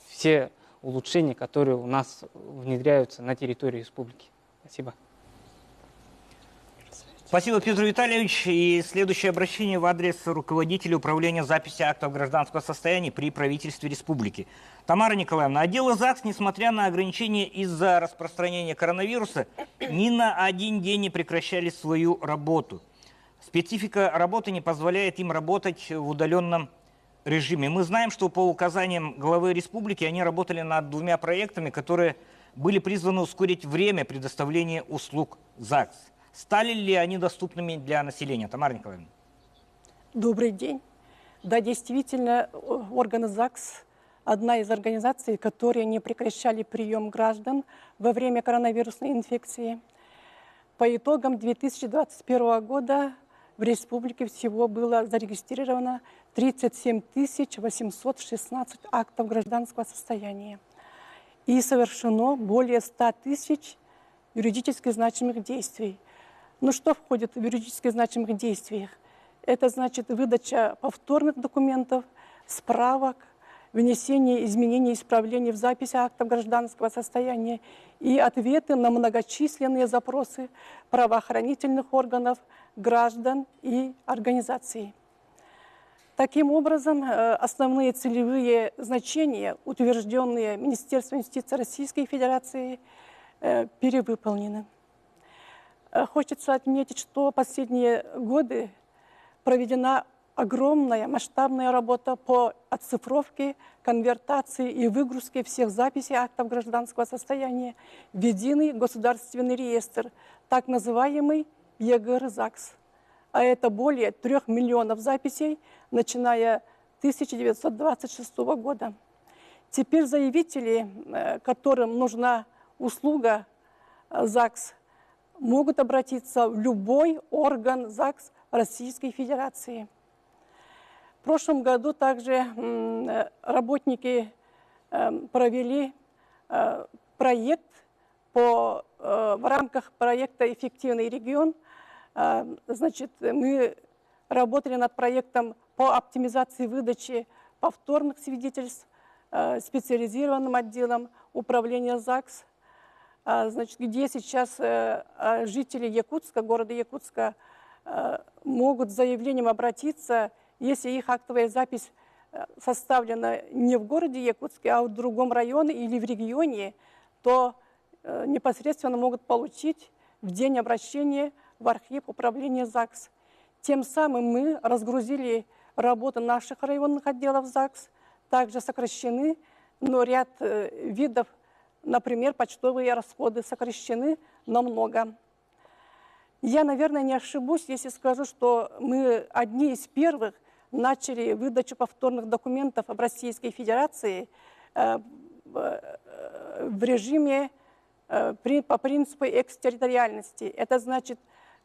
все улучшения, которые у нас внедряются на территории республики. Спасибо. Спасибо, Петр Витальевич. И следующее обращение в адрес руководителя управления записи актов гражданского состояния при правительстве республики. Тамара Николаевна, отделы ЗАГС, несмотря на ограничения из-за распространения коронавируса, ни на один день не прекращали свою работу. Специфика работы не позволяет им работать в удаленном режиме. Мы знаем, что по указаниям главы республики они работали над 2 проектами, которые были призваны ускорить время предоставления услуг ЗАГС. Стали ли они доступными для населения? Тамара Николаевна. Добрый день. Да, действительно, органы ЗАГС – одна из организаций, которые не прекращали прием граждан во время коронавирусной инфекции. По итогам 2021 года в республике всего было зарегистрировано 37 816 актов гражданского состояния и совершено более 100 тысяч юридически значимых действий. Что входит в юридически значимых действиях? Это значит выдача повторных документов, справок, внесение изменений и исправлений в записи актов гражданского состояния и ответы на многочисленные запросы правоохранительных органов, граждан и организаций. Таким образом, основные целевые значения, утвержденные Министерством юстиции Российской Федерации, перевыполнены. Хочется отметить, что последние годы проведена огромная масштабная работа по оцифровке, конвертации и выгрузке всех записей актов гражданского состояния в единый государственный реестр, так называемый ЕГР-ЗАГС. А это более 3 миллионов записей, начиная с 1926 года. Теперь заявители, которым нужна услуга ЗАГС, могут обратиться в любой орган ЗАГС Российской Федерации. В прошлом году также работники провели проект в рамках проекта «Эффективный регион». Значит, мы работали над проектом по оптимизации выдачи повторных свидетельств специализированным отделом управления ЗАГС, значит, где сейчас жители Якутска, города Якутска, могут с заявлением обратиться, если их актовая запись составлена не в городе Якутске, а в другом районе или в регионе, то непосредственно могут получить в день обращения в архив управления ЗАГС. Тем самым мы разгрузили работу наших районных отделов ЗАГС, также сокращены, но ряд видов, например, почтовые расходы сокращены намного. Я, наверное, не ошибусь, если скажу, что мы одни из первых начали выдачу повторных документов в Российской Федерации в режиме по принципу экстерриториальности. Это значит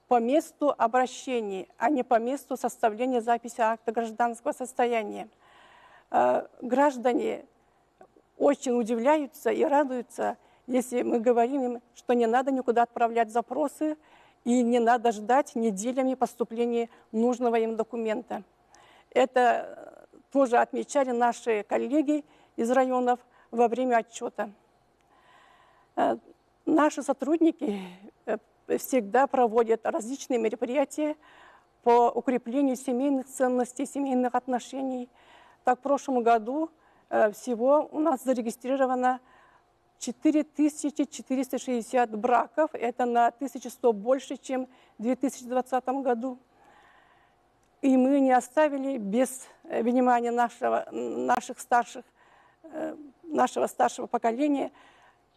по месту обращения, а не по месту составления записи акта гражданского состояния. Граждане очень удивляются и радуются, если мы говорим им, что не надо никуда отправлять запросы и не надо ждать неделями поступления нужного им документа. Это тоже отмечали наши коллеги из районов во время отчета. Наши сотрудники всегда проводят различные мероприятия по укреплению семейных ценностей, семейных отношений. Так, в прошлом году всего у нас зарегистрировано 4460 браков. Это на 1100 больше, чем в 2020 году. И мы не оставили без внимания нашего старшего поколения.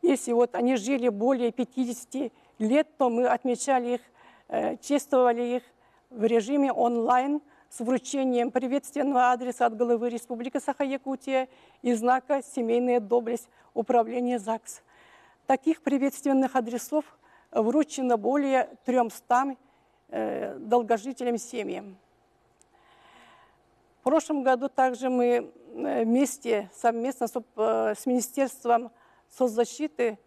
Если вот они жили более 50 лет, то мы отмечали их, чествовали их в режиме онлайн с вручением приветственного адреса от главы Республики Саха-Якутия и знака «Семейная доблесть» управления ЗАГС. Таких приветственных адресов вручено более 300 долгожителям семьям. В прошлом году также мы совместно с Министерством соцзащиты,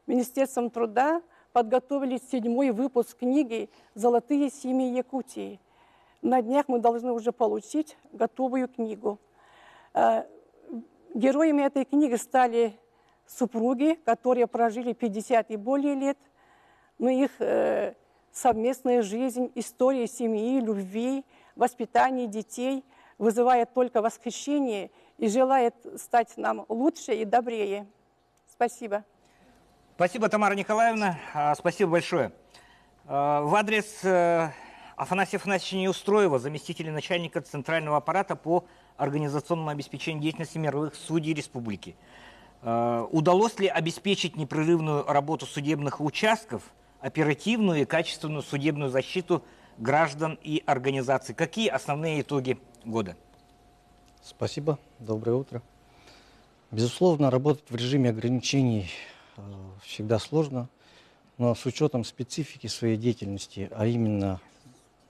Министерством труда подготовили 7-й выпуск книги «Золотые семьи Якутии». На днях мы должны уже получить готовую книгу. Героями этой книги стали супруги, которые прожили 50 и более лет, но их совместная жизнь, история семьи, любви, воспитания детей вызывает только восхищение и желает стать нам лучше и добрее. Спасибо. Спасибо, Тамара Николаевна. Спасибо большое. В адрес Афанасия Афанасьевича Неустроева, заместителя начальника Центрального аппарата по организационному обеспечению деятельности мировых судей республики. Удалось ли обеспечить непрерывную работу судебных участков, оперативную и качественную судебную защиту граждан и организаций? Какие основные итоги года? Спасибо. Доброе утро. Безусловно, работать в режиме ограничений всегда сложно, но с учетом специфики своей деятельности, а именно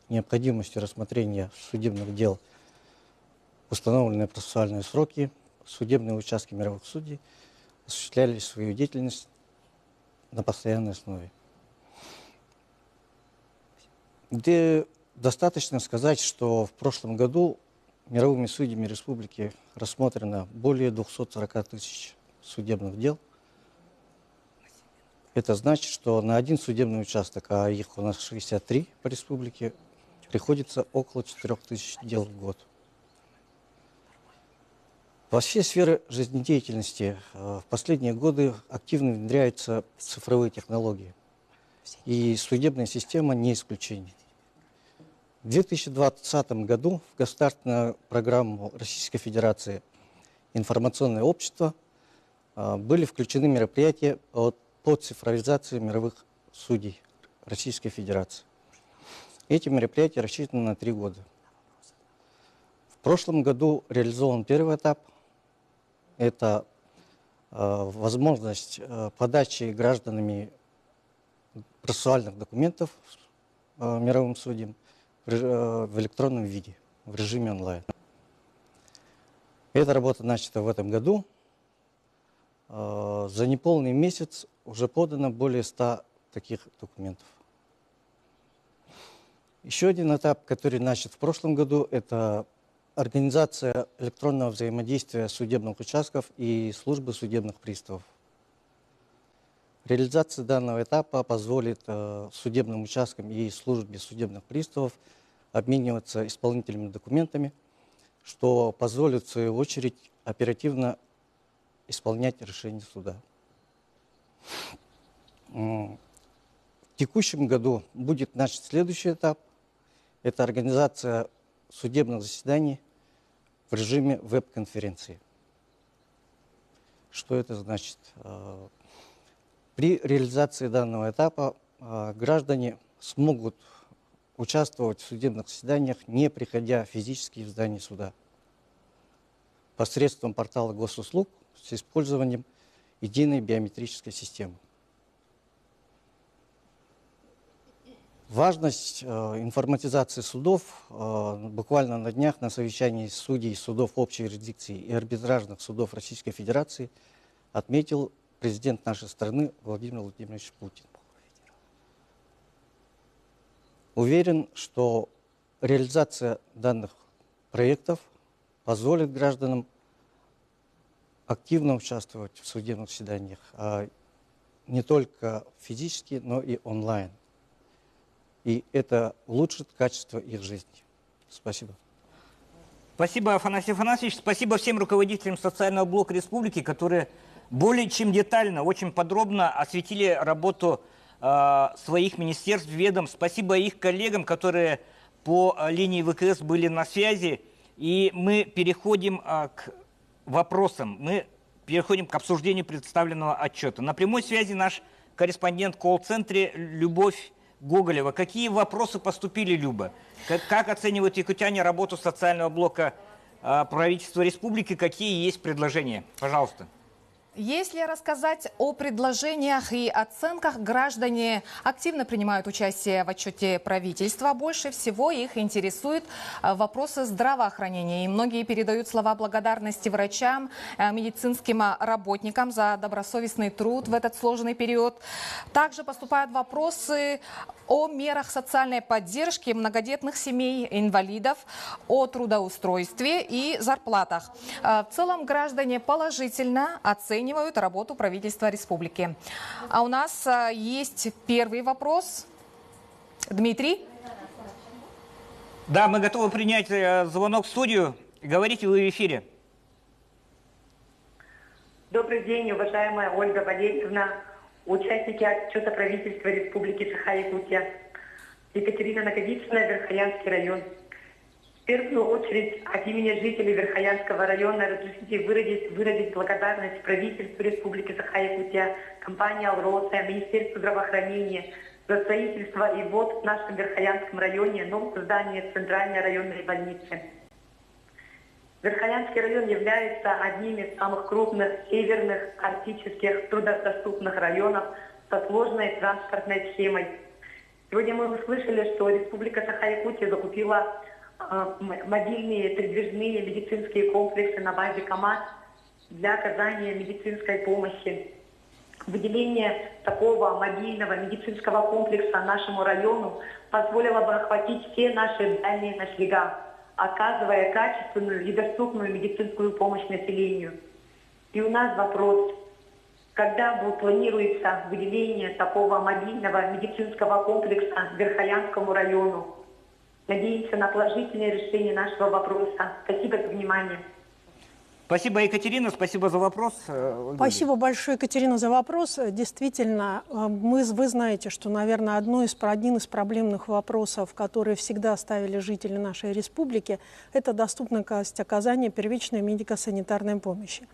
необходимости рассмотрения судебных дел в установленные процессуальные сроки, судебные участки мировых судей осуществляли свою деятельность на постоянной основе. Достаточно сказать, что в прошлом году мировыми судьями республики рассмотрено более 240 тысяч судебных дел. Это значит, что на один судебный участок, а их у нас 63 по республике, приходится около 4000 дел в год. Во все сферы жизнедеятельности в последние годы активно внедряются цифровые технологии. И судебная система не исключение. В 2020 году в государственную программу Российской Федерации «Информационное общество» были включены мероприятия по цифровизации мировых судей Российской Федерации. Эти мероприятия рассчитаны на 3 года. В прошлом году реализован первый этап. Это возможность подачи гражданами процессуальных документов мировым судьям в электронном виде, в режиме онлайн. Эта работа начата в этом году. За неполный месяц уже подано более 100 таких документов. Еще один этап, который начат в прошлом году, это организация электронного взаимодействия судебных участков и службы судебных приставов. Реализация данного этапа позволит судебным участкам и службе судебных приставов обмениваться исполнительными документами, что позволит, в свою очередь, оперативно исполнять решения суда. В текущем году будет начат следующий этап. Это организация судебных заседаний в режиме веб-конференции. Что это значит? При реализации данного этапа граждане смогут участвовать в судебных заседаниях, не приходя физически в здание суда, посредством портала госуслуг с использованием единой биометрической системы. Важность информатизации судов буквально на днях на совещании судей судов общей юрисдикции и арбитражных судов Российской Федерации отметил президент нашей страны Владимир Владимирович Путин. Уверен, что реализация данных проектов позволит гражданам активно участвовать в судебных заседаниях, не только физически, но и онлайн. И это улучшит качество их жизни. Спасибо. Спасибо, Афанасий Афанасьевич. Спасибо всем руководителям социального блока республики, которые более чем детально, очень подробно осветили работу своих министерств, ведомств. Спасибо их коллегам, которые по линии ВКС были на связи. И мы переходим к вопросам. Мы переходим к обсуждению представленного отчета. На прямой связи наш корреспондент в колл-центре Любовь Гоголева. Какие вопросы поступили, Люба? Как оценивают якутяне работу социального блока правительства республики? Какие есть предложения? Пожалуйста. Если рассказать о предложениях и оценках, граждане активно принимают участие в отчете правительства. Больше всего их интересуют вопросы здравоохранения. И многие передают слова благодарности врачам, медицинским работникам за добросовестный труд в этот сложный период. Также поступают вопросы о мерах социальной поддержки многодетных семей, инвалидов, о трудоустройстве и зарплатах. В целом граждане положительно оценивают работу правительства республики. А у нас есть первый вопрос. Дмитрий? Да, мы готовы принять звонок в студию. Говорите, вы в эфире. Добрый день, уважаемая Ольга Валерьевна, участники отчета правительства Республики Саха-Якутия. Екатерина Наговицына, Верхоянский район. В первую очередь от имени жителей Верхоянского района разрешите выразить благодарность правительству Республики Саха-Якутия, компании «Алроса», Министерству здравоохранения за строительство и ввод в нашем Верхоянском районе нового здания Центральной районной больницы. Верхоянский район является одним из самых крупных северных арктических труднодоступных районов со сложной транспортной схемой. Сегодня мы услышали, что Республика Саха-Якутия закупила мобильные передвижные медицинские комплексы на базе КАМАЗ для оказания медицинской помощи. Выделение такого мобильного медицинского комплекса нашему району позволило бы охватить все наши дальние ночлега, оказывая качественную и доступную медицинскую помощь населению. И у нас вопрос, когда планируется выделение такого мобильного медицинского комплекса Верхоянскому району? Надеемся на положительное решение нашего вопроса. Спасибо за внимание. Спасибо, Екатерина, спасибо за вопрос. Спасибо большое, Екатерина, за вопрос. Действительно, вы знаете, что, наверное, один из проблемных вопросов, которые всегда ставили жители нашей республики, это доступность оказания первичной медико-санитарной помощи.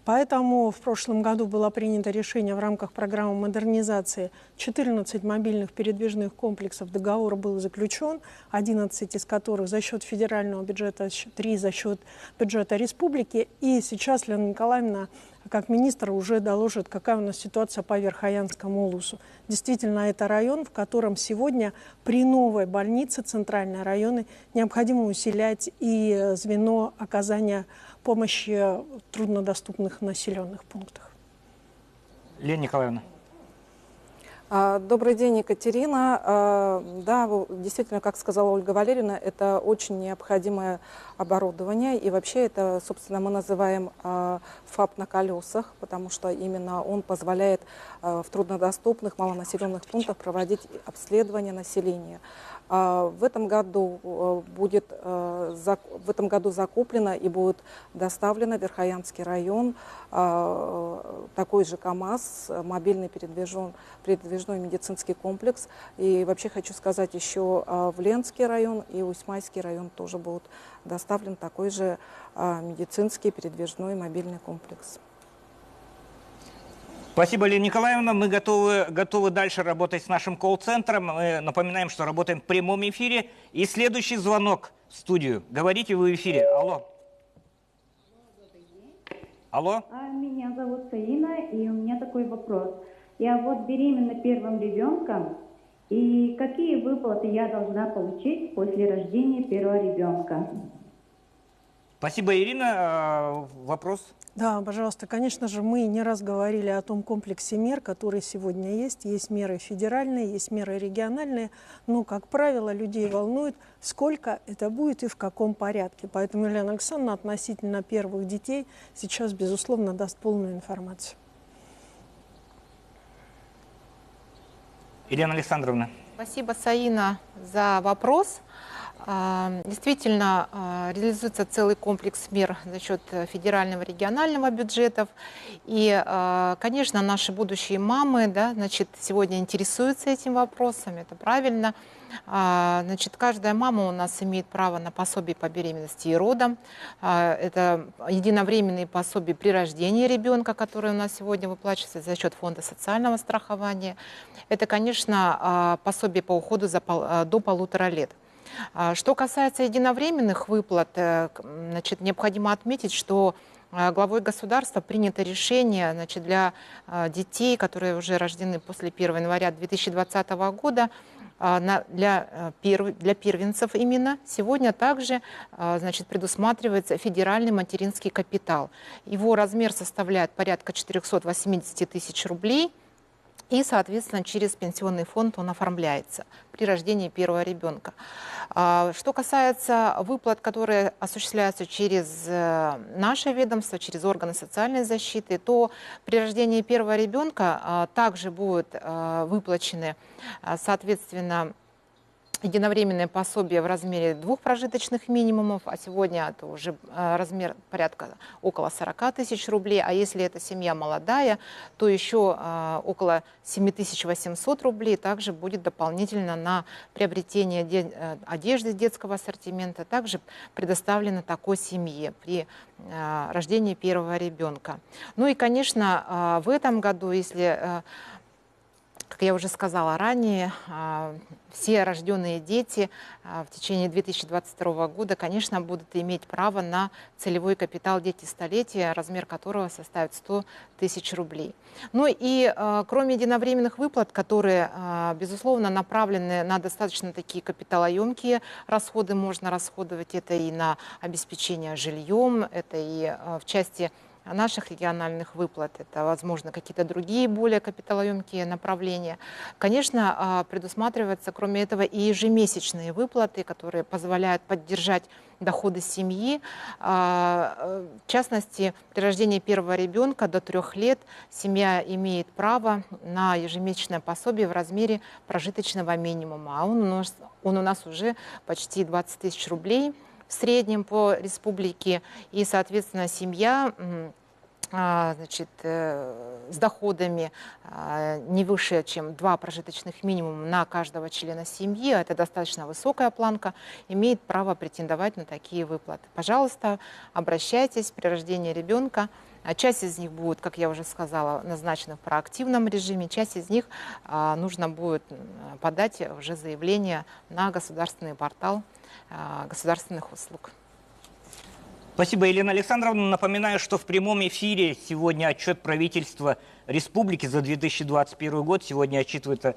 Поэтому в прошлом году было принято решение в рамках программы модернизации 14 мобильных передвижных комплексов. Договор был заключен, 11 из которых за счет федерального бюджета, 3 за счет бюджета республики. И сейчас Лена Николаевна, как министр, уже доложит, какая у нас ситуация по Верхоянскому улусу. Действительно, это район, в котором сегодня при новой больнице, центральные районы, необходимо усилять и звено оказания помощи в труднодоступных населенных пунктах. Лена Николаевна. Добрый день, Екатерина. Да, действительно, как сказала Ольга Валерьевна, это очень необходимое оборудование. И вообще это, собственно, мы называем ФАП на колесах, потому что именно он позволяет в труднодоступных малонаселенных пунктах проводить обследование населения. В этом году закуплено и будет доставлено в Верхоянский район такой же КАМАЗ, мобильный передвижной медицинский комплекс. И вообще хочу сказать, еще в Ленский район и Усьмайский район тоже будут доставлен такой же медицинский передвижной мобильный комплекс. Спасибо, Лена Николаевна. Мы готовы дальше работать с нашим колл-центром. Мы напоминаем, что работаем в прямом эфире. И следующий звонок в студию. Говорите, вы в эфире. Алло. Алло. Меня зовут Саина, и у меня такой вопрос. Я вот беременна первым ребенком, и какие выплаты я должна получить после рождения первого ребенка? Спасибо, Ирина. Вопрос? Да, пожалуйста. Конечно же, мы не раз говорили о том комплексе мер, которые сегодня есть. Есть меры федеральные, есть меры региональные. Но, как правило, людей волнует, сколько это будет и в каком порядке. Поэтому Елена Александровна относительно первых детей сейчас, безусловно, даст полную информацию. Елена Александровна. Спасибо, Саина, за вопрос. Действительно, реализуется целый комплекс мер за счет федерального и регионального бюджетов. И, конечно, наши будущие мамы, да, значит, сегодня интересуются этим вопросом, это правильно. Значит, каждая мама у нас имеет право на пособие по беременности и родам. Это единовременные пособия при рождении ребенка, которые у нас сегодня выплачиваются за счет фонда социального страхования. Это, конечно, пособие по уходу до 1,5 лет. Что касается единовременных выплат, значит, необходимо отметить, что главой государства принято решение, значит, для детей, которые уже рождены после 1 января 2020 года, для первенцев именно, сегодня также, значит, предусматривается федеральный материнский капитал. Его размер составляет порядка 480 тысяч рублей. И, соответственно, через пенсионный фонд он оформляется при рождении первого ребенка. Что касается выплат, которые осуществляются через наше ведомство, через органы социальной защиты, то при рождении первого ребенка также будут выплачены, соответственно, единовременное пособие в размере 2 прожиточных минимумов, а сегодня это уже размер порядка около 40 тысяч рублей, а если эта семья молодая, то еще около 7800 рублей также будет дополнительно на приобретение одежды детского ассортимента, также предоставлено такой семье при рождении первого ребенка. Ну и, конечно, в этом году, если... Как я уже сказала ранее, все рожденные дети в течение 2022 года, конечно, будут иметь право на целевой капитал «Дети столетия», размер которого составит 100 тысяч рублей. Ну и кроме единовременных выплат, которые, безусловно, направлены на достаточно такие капиталоемкие расходы, можно расходовать это и на обеспечение жильем, это и в части наших региональных выплат, это, возможно, какие-то другие более капиталоемкие направления. Конечно, предусматриваются, кроме этого, и ежемесячные выплаты, которые позволяют поддержать доходы семьи. В частности, при рождении первого ребенка до 3 лет семья имеет право на ежемесячное пособие в размере прожиточного минимума. А он у нас уже почти 20 тысяч рублей. в среднем по республике. И, соответственно, семья значит, с доходами не выше, чем 2 прожиточных минимума на каждого члена семьи, это достаточно высокая планка, имеет право претендовать на такие выплаты. Пожалуйста, обращайтесь при рождении ребенка. Часть из них будет, как я уже сказала, назначена в проактивном режиме, часть из них нужно будет подать уже заявление на государственный портал государственных услуг. Спасибо, Елена Александровна. Напоминаю, что в прямом эфире сегодня отчет правительства республики за 2021 год. Сегодня отчитывается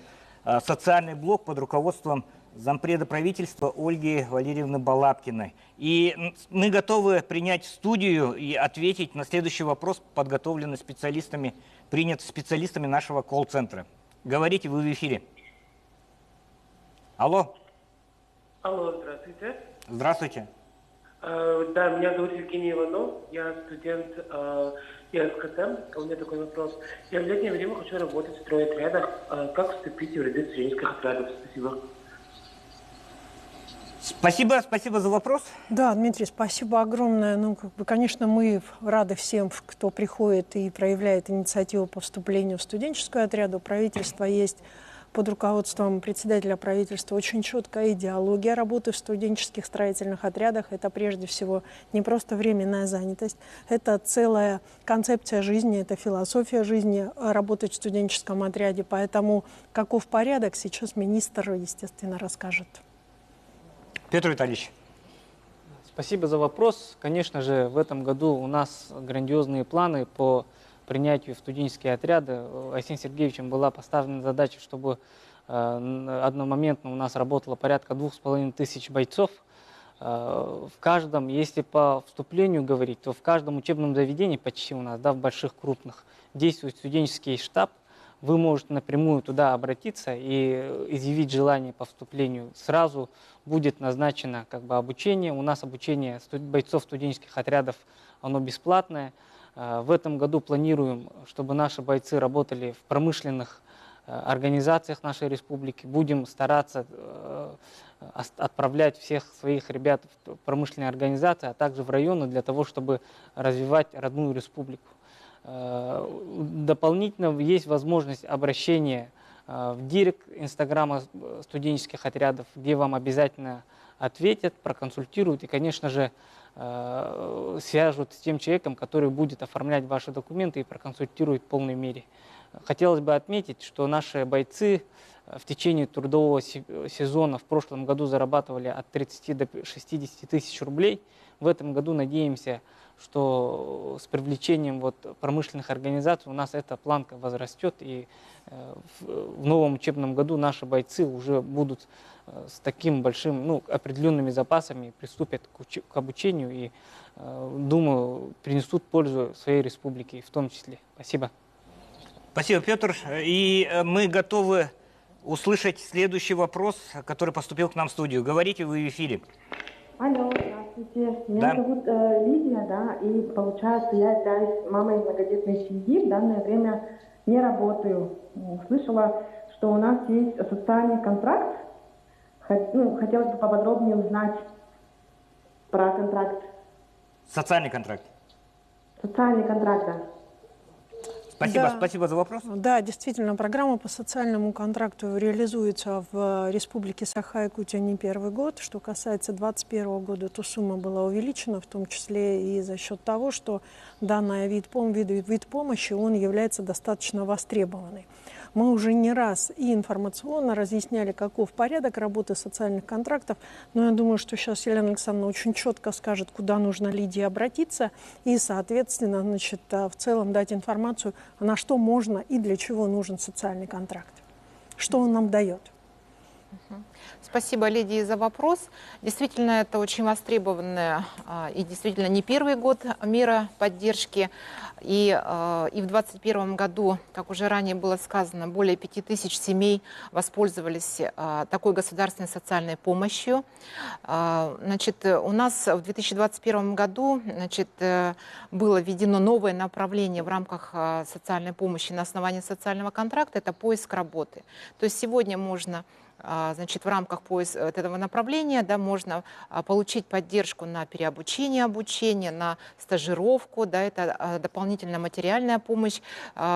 социальный блок под руководством зампреда правительства Ольги Валерьевны Балабкиной. И мы готовы принять в студию и ответить на следующий вопрос, подготовленный специалистами, принят специалистами нашего колл-центра. Говорите, вы в эфире. Алло. Алло, здравствуйте. Здравствуйте. Да, меня зовут Евгений Иванов, я студент ИСКТ. У меня такой вопрос. Я в летнее время хочу работать в стройотрядах. Как вступить в ряды студенческих отрядов? Спасибо. Спасибо за вопрос. Да, Дмитрий, спасибо огромное. Конечно, мы рады всем, кто приходит и проявляет инициативу по вступлению в студенческую отряд. У правительства есть под руководством председателя правительства очень четкая идеология работы в студенческих строительных отрядах. Это прежде всего не просто временная занятость, это целая концепция жизни, это философия жизни работать в студенческом отряде. Поэтому каков порядок, сейчас министр, естественно, расскажет. Петр Витальевич. Спасибо за вопрос. Конечно же, в этом году у нас грандиозные планы по принятию в студенческие отряды. Арсением Сергеевичем была поставлена задача, чтобы одномоментно у нас работало порядка 2500 бойцов. В каждом, если по вступлению говорить, то в каждом учебном заведении почти у нас, да, в больших, крупных, действует студенческий штаб. Вы можете напрямую туда обратиться и изъявить желание по вступлению. Сразу будет назначено обучение. У нас обучение бойцов студенческих отрядов, оно бесплатное. В этом году планируем, чтобы наши бойцы работали в промышленных организациях нашей республики. Будем стараться отправлять всех своих ребят в промышленные организации, а также в районы для того, чтобы развивать родную республику. Дополнительно есть возможность обращения в директ инстаграма студенческих отрядов, где вам обязательно ответят, проконсультируют и, конечно же, свяжут с тем человеком, который будет оформлять ваши документы и проконсультирует в полной мере. Хотелось бы отметить, что наши бойцы в течение трудового сезона в прошлом году зарабатывали от 30 до 60 тысяч рублей. В этом году надеемся, что с привлечением промышленных организаций у нас эта планка возрастет, и в новом учебном году наши бойцы уже будут с таким большим, определенными запасами приступят к обучению и, думаю, принесут пользу своей республике в том числе. Спасибо. Спасибо, Петр. И мы готовы услышать следующий вопрос, который поступил к нам в студию. Говорите, вы в эфире. Алло, здравствуйте. Меня зовут Лидия, да, и получается, я являюсь мамой многодетной семьи, в данное время не работаю. Слышала, что у нас есть социальный контракт. Хотелось бы поподробнее узнать про контракт. Социальный контракт. Социальный контракт, да. Спасибо за вопрос. Да, действительно, программа по социальному контракту реализуется в Республике Саха-Якутия не первый год. Что касается 2021 года, то сумма была увеличена, в том числе и за счет того, что данный вид помощи, он является достаточно востребованный. Мы уже не раз и информационно разъясняли, каков порядок работы социальных контрактов, но я думаю, что сейчас Елена Александровна очень четко скажет, куда нужно Лидии обратиться, и, соответственно, в целом дать информацию, на что можно и для чего нужен социальный контракт, что он нам дает. Спасибо, Лидии, за вопрос. Действительно, это очень востребованная и действительно не первый год мера поддержки. И в 2021 году, как уже ранее было сказано, более 5000 семей воспользовались такой государственной социальной помощью. У нас в 2021 году было введено новое направление в рамках социальной помощи на основании социального контракта – это поиск работы. То есть сегодня можно значит, в рамках этого направления, да, можно получить поддержку на переобучение, обучение, на стажировку, да, это дополнительная материальная помощь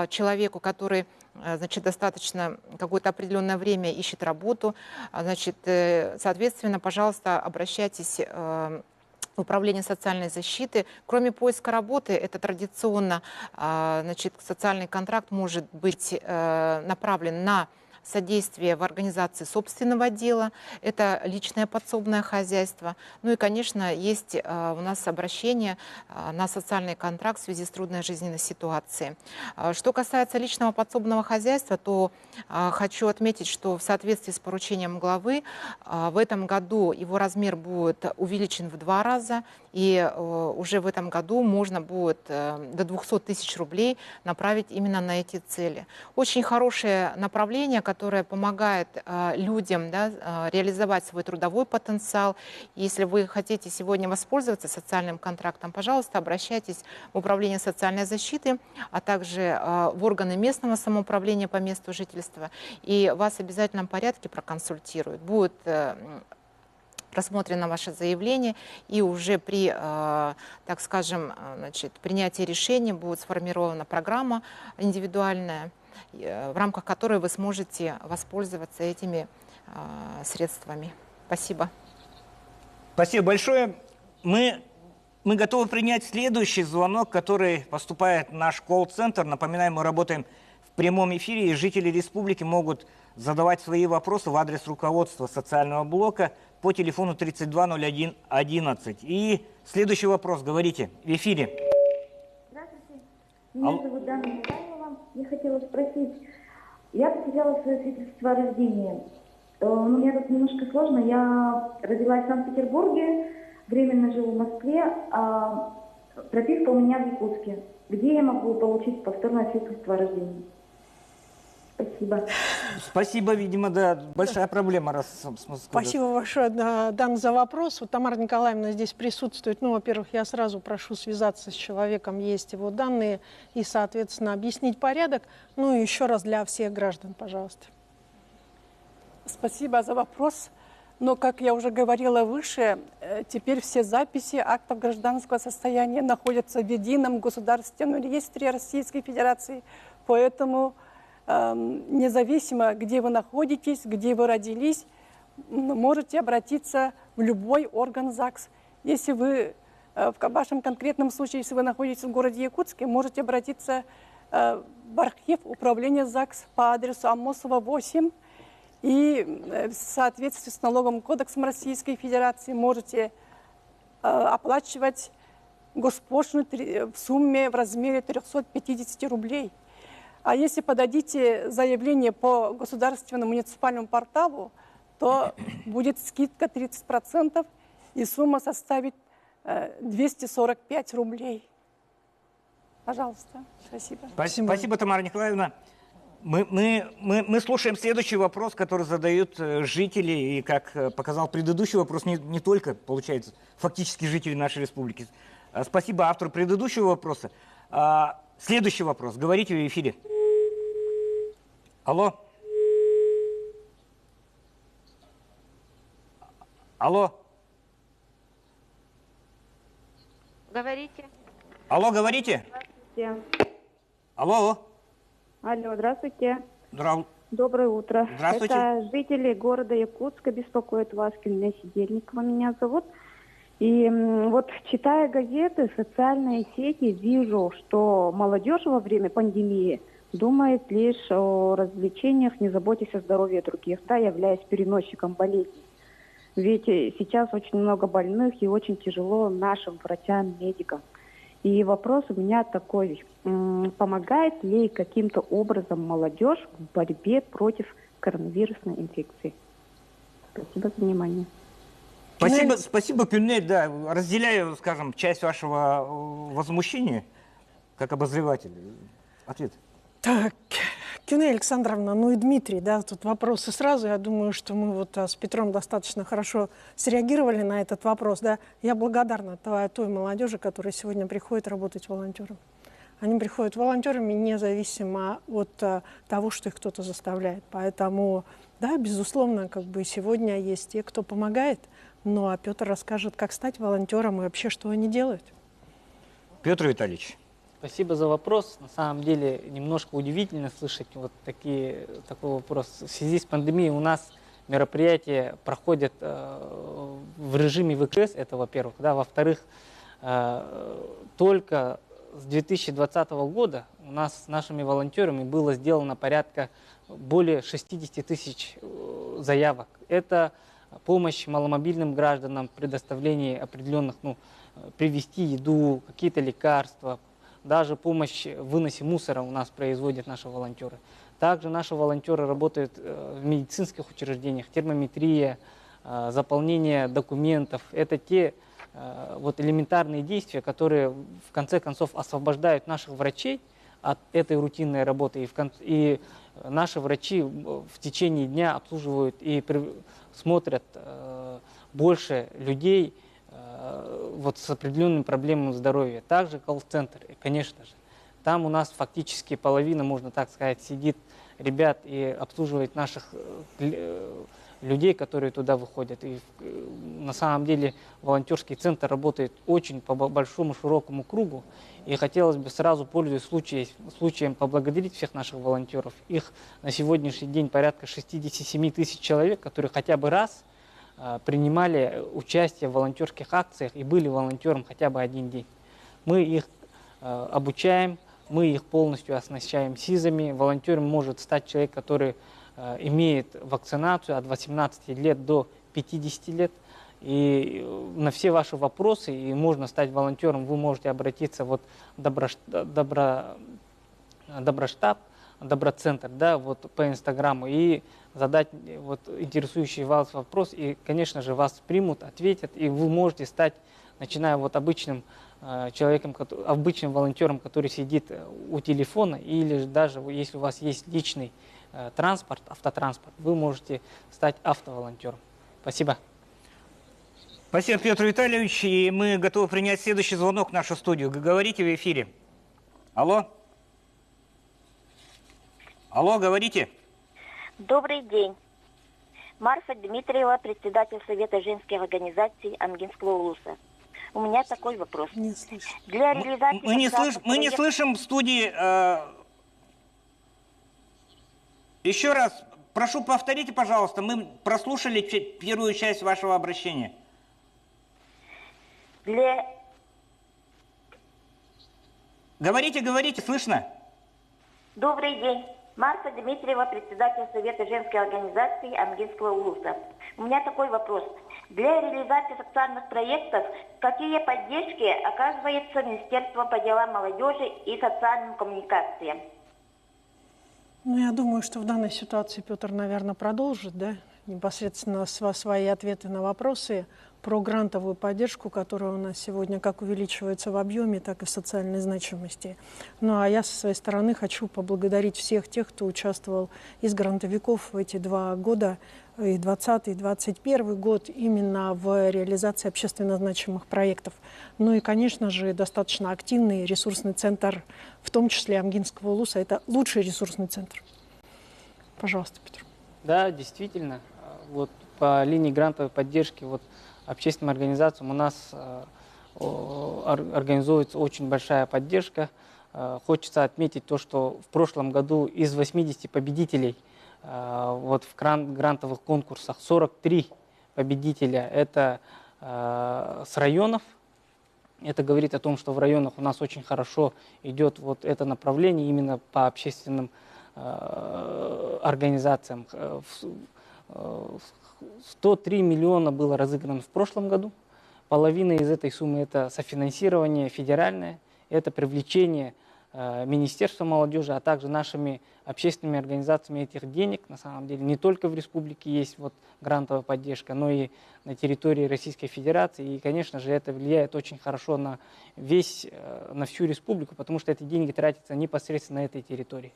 человеку, который, значит, достаточно какое-то определенное время ищет работу. Значит, соответственно, пожалуйста, обращайтесь в Управление социальной защиты. Кроме поиска работы, это традиционно, значит, социальный контракт может быть направлен на содействие в организации собственного дела, это личное подсобное хозяйство. Ну и, конечно, есть у нас обращение на социальный контракт в связи с трудной жизненной ситуацией. Что касается личного подсобного хозяйства, то хочу отметить, что в соответствии с поручением главы в этом году его размер будет увеличен в 2 раза, и уже в этом году можно будет до 200 тысяч рублей направить именно на эти цели. Очень хорошее направление, которое помогает людям, да, реализовать свой трудовой потенциал. Если вы хотите сегодня воспользоваться социальным контрактом, пожалуйста, обращайтесь в Управление социальной защиты, а также в органы местного самоуправления по месту жительства, и вас в обязательном порядке проконсультируют. Будет рассмотрено ваше заявление, и уже при, так скажем, значит, принятии решения будет сформирована программа индивидуальная, в рамках которой вы сможете воспользоваться этими средствами. Спасибо. Спасибо большое. Мы готовы принять следующий звонок, который поступает в наш колл-центр. Напоминаем, мы работаем в прямом эфире, и жители республики могут задавать свои вопросы в адрес руководства социального блока по телефону 320111. И следующий вопрос, говорите, в эфире. Здравствуйте, меня зовут Дана Михайлова. Я хотела спросить, я потеряла свое свидетельство о рождении. Мне тут немножко сложно. Я родилась в Санкт-Петербурге, временно живу в Москве, а прописка у меня в Якутске. Где я могу получить повторное свидетельство о рождении? Спасибо. Спасибо, видимо, да, большая проблема. Спасибо большое, Дан, за вопрос. Вот Тамара Николаевна здесь присутствует. Ну, во-первых, я сразу прошу связаться с человеком, есть его данные, и, соответственно, объяснить порядок. Ну, и еще раз для всех граждан, пожалуйста. Спасибо за вопрос. Но, как я уже говорила выше, теперь все записи актов гражданского состояния находятся в едином государственном реестре Российской Федерации. Поэтому независимо, где вы находитесь, где вы родились, можете обратиться в любой орган ЗАГС. Если вы, в вашем конкретном случае, если вы находитесь в городе Якутске, можете обратиться в архив управления ЗАГС по адресу Амосова, 8. И в соответствии с налоговым кодексом Российской Федерации можете оплачивать госпошлину в сумме в размере 350 рублей. А если подадите заявление по государственному муниципальному порталу, то будет скидка 30%, и сумма составит 245 рублей. Пожалуйста. Спасибо. Спасибо, Тамара Николаевна. Мы слушаем следующий вопрос, который задают жители, и, как показал предыдущий вопрос, не только, получается, фактически жители нашей республики. Спасибо автору предыдущего вопроса. Следующий вопрос. Говорите в эфире. Алло. Алло. Говорите. Алло, говорите. Здравствуйте. Алло. Алло, здравствуйте. Доброе утро. Здравствуйте. Это жители города Якутска беспокоит вас. Кельмия Сидельникова меня зовут. И вот, читая газеты, социальные сети, вижу, что молодежь во время пандемии думает лишь о развлечениях, не заботясь о здоровье других, да, являясь переносчиком болезней. Ведь сейчас очень много больных и очень тяжело нашим врачам, медикам. И вопрос у меня такой. Помогает ли каким-то образом молодежь в борьбе против коронавирусной инфекции? Спасибо за внимание. Спасибо, Кюнель, да, разделяю, скажем, часть вашего возмущения, как обозреватель. Ответ. Так, Кюнель Александровна, ну и Дмитрий, да, тут вопросы сразу. Я думаю, что мы вот с Петром достаточно хорошо среагировали на этот вопрос, да. Я благодарна той молодежи, которая сегодня приходит работать волонтером. они приходят волонтерами независимо от того, что их кто-то заставляет. Поэтому, да, безусловно, как бы сегодня есть те, кто помогает, ну а Петр расскажет, как стать волонтером и вообще, что они делают. Петр Витальевич. Спасибо за вопрос. На самом деле немножко удивительно слышать вот такой вопрос. В связи с пандемией у нас мероприятия проходят в режиме ВКС, это во-первых. Да, во-вторых, только с 2020 года у нас с нашими волонтерами было сделано порядка более 60 тысяч заявок. Это помощь маломобильным гражданам, предоставление определенных, привезти еду, какие-то лекарства, даже помощь в выносе мусора у нас производят наши волонтеры. Также наши волонтеры работают в медицинских учреждениях, термометрия, заполнение документов. Это те вот элементарные действия, которые в конце концов освобождают наших врачей от этой рутинной работы. И наши врачи в течение дня обслуживают и смотрят больше людей вот с определенными проблемами здоровья. Также колл-центр, конечно же. Там у нас фактически половина, можно так сказать, сидит ребят и обслуживает наших людей, которые туда выходят. И на самом деле волонтерский центр работает очень по большому широкому кругу. И хотелось бы сразу, пользуясь случаем, поблагодарить всех наших волонтеров. Их на сегодняшний день порядка 67 тысяч человек, которые хотя бы раз принимали участие в волонтерских акциях и были волонтером хотя бы один день. Мы их обучаем, мы их полностью оснащаем СИЗами. Волонтером может стать человек, который имеет вакцинацию от 18 лет до 50 лет. И на все ваши вопросы, и можно стать волонтером, вы можете обратиться в Доброштаб, Доброцентр, да, вот по Инстаграму, и задать вот интересующий вас вопрос, и, конечно же, вас примут, ответят, и вы можете стать, начиная вот обычным человеком, обычным волонтером, который сидит у телефона, или даже если у вас есть личный транспорт, автотранспорт, вы можете стать автоволонтером. Спасибо. Спасибо, Петр Витальевич. И мы готовы принять следующий звонок в нашу студию. Говорите в эфире. Алло? Алло, говорите. Добрый день. Марфа Дмитриева, председатель Совета женских организаций Амгинского улуса. У меня такой вопрос. Не слышу. Для реализации мы не слышим в студии. Еще раз, прошу, повторите, пожалуйста. Мы прослушали первую часть вашего обращения. Говорите, слышно? Добрый день. Марфа Дмитриева, председатель Совета женской организации Амгинского улуса. У меня такой вопрос. Для реализации социальных проектов какие поддержки оказывается Министерство по делам молодежи и социальным коммуникациям? Ну, я думаю, что в данной ситуации Петр, наверное, продолжит, да, непосредственно свои ответы на вопросы про грантовую поддержку, которая у нас сегодня как увеличивается в объеме, так и в социальной значимости. Ну, а я со своей стороны хочу поблагодарить всех тех, кто участвовал из грантовиков в эти 2 года, и 2020, и 2021 год, именно в реализации общественно значимых проектов. Ну и, конечно же, достаточно активный ресурсный центр, в том числе Амгинского улуса. Это лучший ресурсный центр. Пожалуйста, Петр. Да, действительно. Вот по линии грантовой поддержки общественным организациям у нас организуется очень большая поддержка. Хочется отметить то, что в прошлом году из 80 победителей в грантовых конкурсах 43 победителя это с районов. Это говорит о том, что в районах у нас очень хорошо идет вот это направление именно по общественным организациям. 103 миллиона было разыграно в прошлом году. Половина из этой суммы это софинансирование федеральное, это привлечение Министерства молодежи, а также нашими общественными организациями этих денег. На самом деле не только в республике есть грантовая поддержка, но и на территории Российской Федерации. И, конечно же, это влияет очень хорошо на всю республику, потому что эти деньги тратятся непосредственно на этой территории.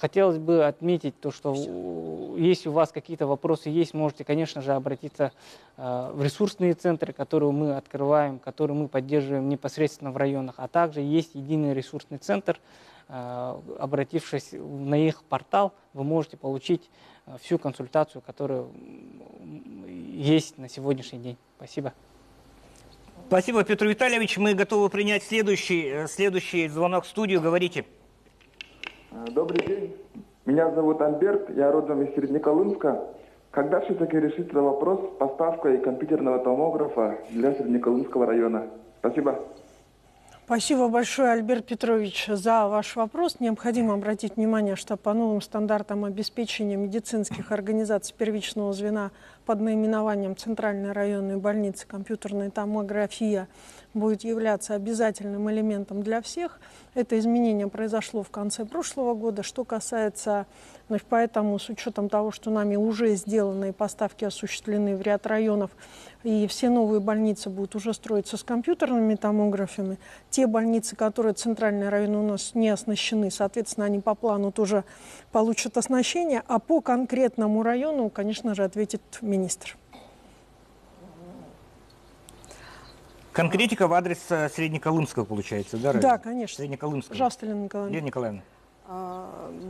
Хотелось бы отметить то, что если у вас какие-то вопросы есть, можете, конечно же, обратиться в ресурсные центры, которые мы открываем, которые мы поддерживаем непосредственно в районах, а также есть единый ресурсный центр. Обратившись на их портал, вы можете получить всю консультацию, которая есть на сегодняшний день. Спасибо. Спасибо, Петр Витальевич. Мы готовы принять следующий звонок в студию. Говорите. Добрый день. Меня зовут Альберт, я родом из Среднеколымска. Когда все-таки решится вопрос с поставкой компьютерного томографа для Среднеколымского района? Спасибо. Спасибо большое, Альберт Петрович, за ваш вопрос. Необходимо обратить внимание, что по новым стандартам обеспечения медицинских организаций первичного звена под наименованием Центральной районной больницы компьютерная томография будет являться обязательным элементом для всех. Это изменение произошло в конце прошлого года. Что касается, поэтому с учетом того, что нами уже сделаны и поставки осуществлены в ряд районов, и все новые больницы будут уже строиться с компьютерными томографами, те больницы, которые центральные районы у нас не оснащены, соответственно, они по плану тоже получат оснащение, а по конкретному району, конечно же, ответит министр. Конкретика в адрес Среднеколымского, получается, да? Да, конечно. Среднеколымского. Пожалуйста, Лена Николаевна. Лена Николаевна.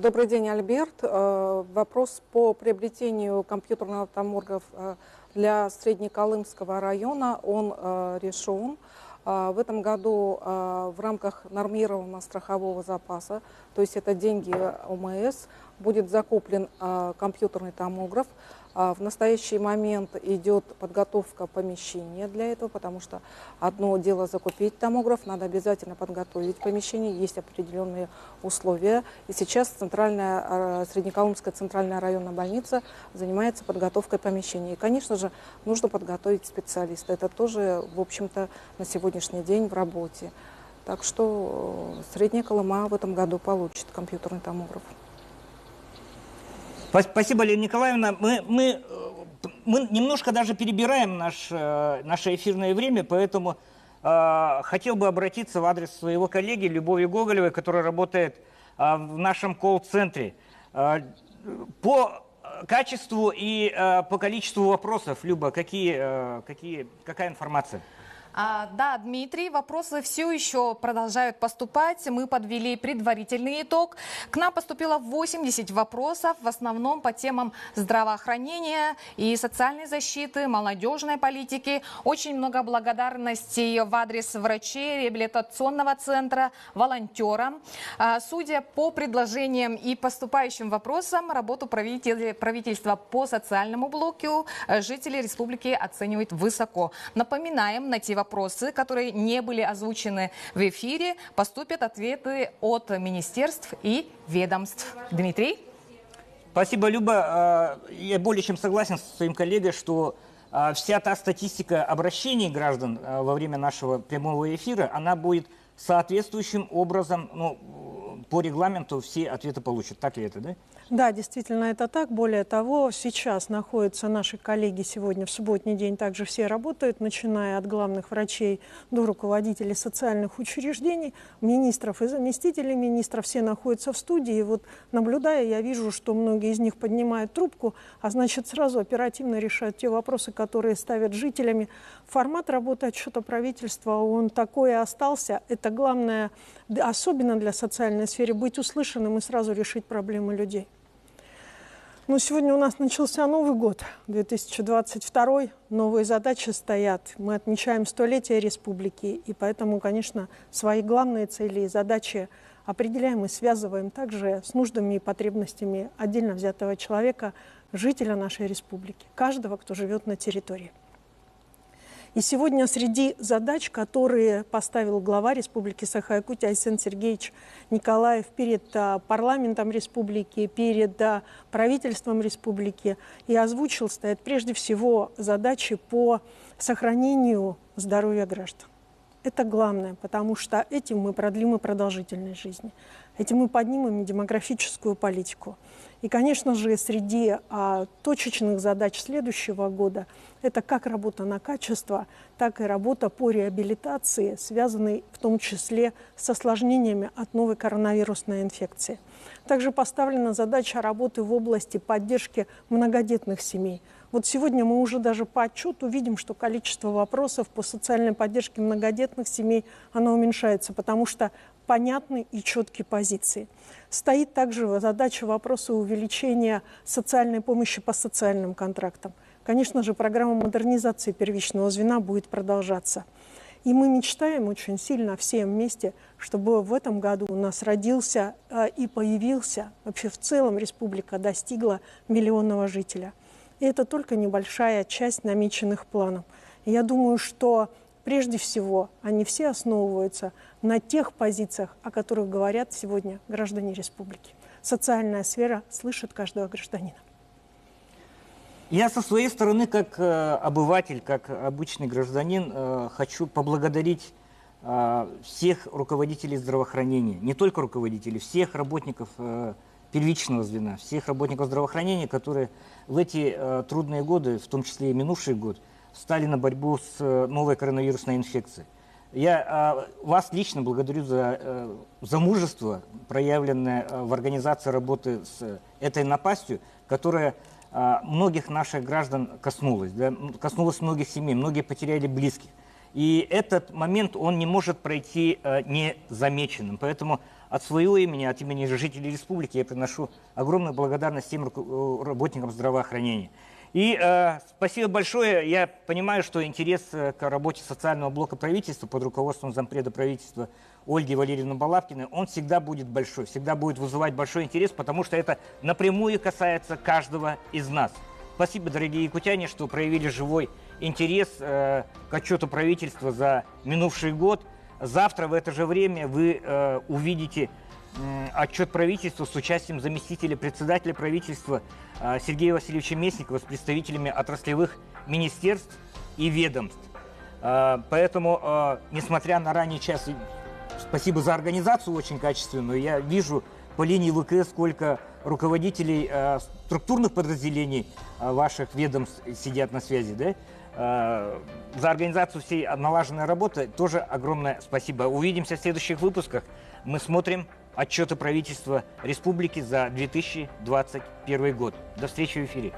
Добрый день, Альберт. Вопрос по приобретению компьютерного томографа для Среднеколымского района, он решен. В этом году в рамках нормированного страхового запаса, то есть это деньги ОМС, будет закуплен компьютерный томограф. В настоящий момент идет подготовка помещения для этого, потому что одно дело закупить томограф, надо обязательно подготовить помещение, есть определенные условия. И сейчас Среднеколымская центральная районная больница занимается подготовкой помещения. И, конечно же, нужно подготовить специалиста. Это тоже, в общем-то, на сегодняшний день в работе. Так что Средняя Колыма в этом году получит компьютерный томограф. Спасибо, Лена Николаевна. Мы немножко даже перебираем наше эфирное время, поэтому хотел бы обратиться в адрес своего коллеги Любови Гоголевой, которая работает в нашем колл-центре. По качеству и по количеству вопросов, Люба, какая информация? Да, Дмитрий, вопросы все еще продолжают поступать. Мы подвели предварительный итог. К нам поступило 80 вопросов, в основном по темам здравоохранения и социальной защиты, молодежной политики. Очень много благодарностей в адрес врачей, реабилитационного центра, волонтерам. Судя по предложениям и поступающим вопросам, работу правительства по социальному блоку жители республики оценивают высоко. Напоминаем, на те вопросы, которые не были озвучены в эфире, поступят ответы от министерств и ведомств. Дмитрий? Спасибо, Люба. Я более чем согласен со своим коллегой, что вся та статистика обращений граждан во время нашего прямого эфира, она будет соответствующим образом, по регламенту все ответы получат. Так ли это, да? Да, действительно, это так. Более того, сейчас находятся наши коллеги, сегодня в субботний день также все работают, начиная от главных врачей до руководителей социальных учреждений, министров и заместителей министров, все находятся в студии. И вот, наблюдая, я вижу, что многие из них поднимают трубку, а значит, сразу оперативно решают те вопросы, которые ставят жителями. Формат работы отчета правительства, он такой и остался. Это главное, особенно для социальной сферы, быть услышанным и сразу решить проблемы людей. Но сегодня у нас начался Новый год, 2022, новые задачи стоят. Мы отмечаем 100-летие республики, и поэтому, конечно, свои главные цели и задачи определяем и связываем также с нуждами и потребностями отдельно взятого человека, жителя нашей республики, каждого, кто живет на территории. И сегодня среди задач, которые поставил глава Республики Саха-Якутия Айсен Сергеевич Николаев перед парламентом республики, перед правительством республики, и озвучил, стоят прежде всего задачи по сохранению здоровья граждан. Это главное, потому что этим мы продлим и продолжительность жизни, этим мы поднимем и демографическую политику. И, конечно же, среди точечных задач следующего года это как работа на качество, так и работа по реабилитации, связанной в том числе с осложнениями от новой коронавирусной инфекции. Также поставлена задача работы в области поддержки многодетных семей. Вот сегодня мы уже даже по отчету видим, что количество вопросов по социальной поддержке многодетных семей, оно уменьшается, потому что понятны и четкие позиции. Стоит также задача вопроса увеличения социальной помощи по социальным контрактам. Конечно же, программа модернизации первичного звена будет продолжаться. И мы мечтаем очень сильно все вместе, чтобы в этом году у нас родился и появился, вообще в целом республика достигла миллионного жителя. И это только небольшая часть намеченных планов. И я думаю, что прежде всего они все основываются на тех позициях, о которых говорят сегодня граждане республики. Социальная сфера слышит каждого гражданина. Я со своей стороны, как обыватель, как обычный гражданин, хочу поблагодарить всех руководителей здравоохранения, не только руководителей, всех работников первичного звена, всех работников здравоохранения, которые в эти трудные годы, в том числе и минувший год, встали на борьбу с новой коронавирусной инфекцией. Я вас лично благодарю за мужество, проявленное в организации работы с этой напастью, которая многих наших граждан коснулась, да, коснулась многих семей, многие потеряли близких. И этот момент, он не может пройти незамеченным. Поэтому от своего имени, от имени жителей республики я приношу огромную благодарность всем работникам здравоохранения. И спасибо большое. Я понимаю, что интерес к работе социального блока правительства под руководством зампреда правительства Ольги Валерьевны Балабкиной, он всегда будет большой, всегда будет вызывать большой интерес, потому что это напрямую касается каждого из нас. Спасибо, дорогие якутяне, что проявили живой интерес к отчету правительства за минувший год. Завтра в это же время вы увидите отчет правительства с участием заместителя председателя правительства Сергея Васильевича Местникова с представителями отраслевых министерств и ведомств. Поэтому, несмотря на ранний час, спасибо за организацию очень качественную. Я вижу по линии ВКС, сколько руководителей структурных подразделений ваших ведомств сидят на связи, да? За организацию всей налаженной работы тоже огромное спасибо. Увидимся в следующих выпусках. Мы смотрим отчеты правительства республики за 2021 год. До встречи в эфире.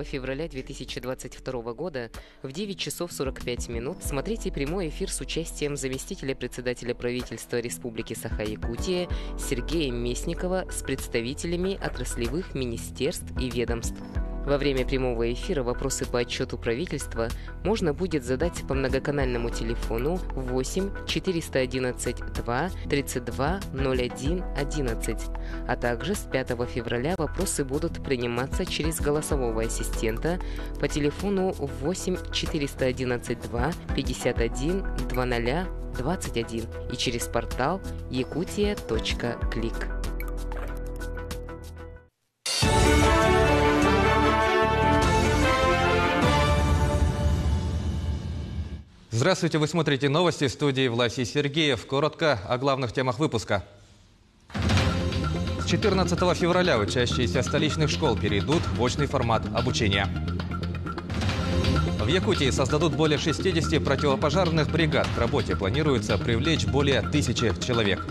Февраля 2022 года в 9 часов 45 минут смотрите прямой эфир с участием заместителя председателя правительства Республики Саха-Якутия Сергея Местникова с представителями отраслевых министерств и ведомств. Во время прямого эфира вопросы по отчету правительства можно будет задать по многоканальному телефону 8 411 2 32 01 11, а также с 5 февраля вопросы будут приниматься через голосового ассистента по телефону 8 411 2 51 00 21 и через портал yakutia.click. Здравствуйте, вы смотрите новости в студии Власий Сергеев. Коротко о главных темах выпуска. С 14 февраля учащиеся столичных школ перейдут в очный формат обучения. В Якутии создадут более 60 противопожарных бригад. К работе планируется привлечь более 1000 человек.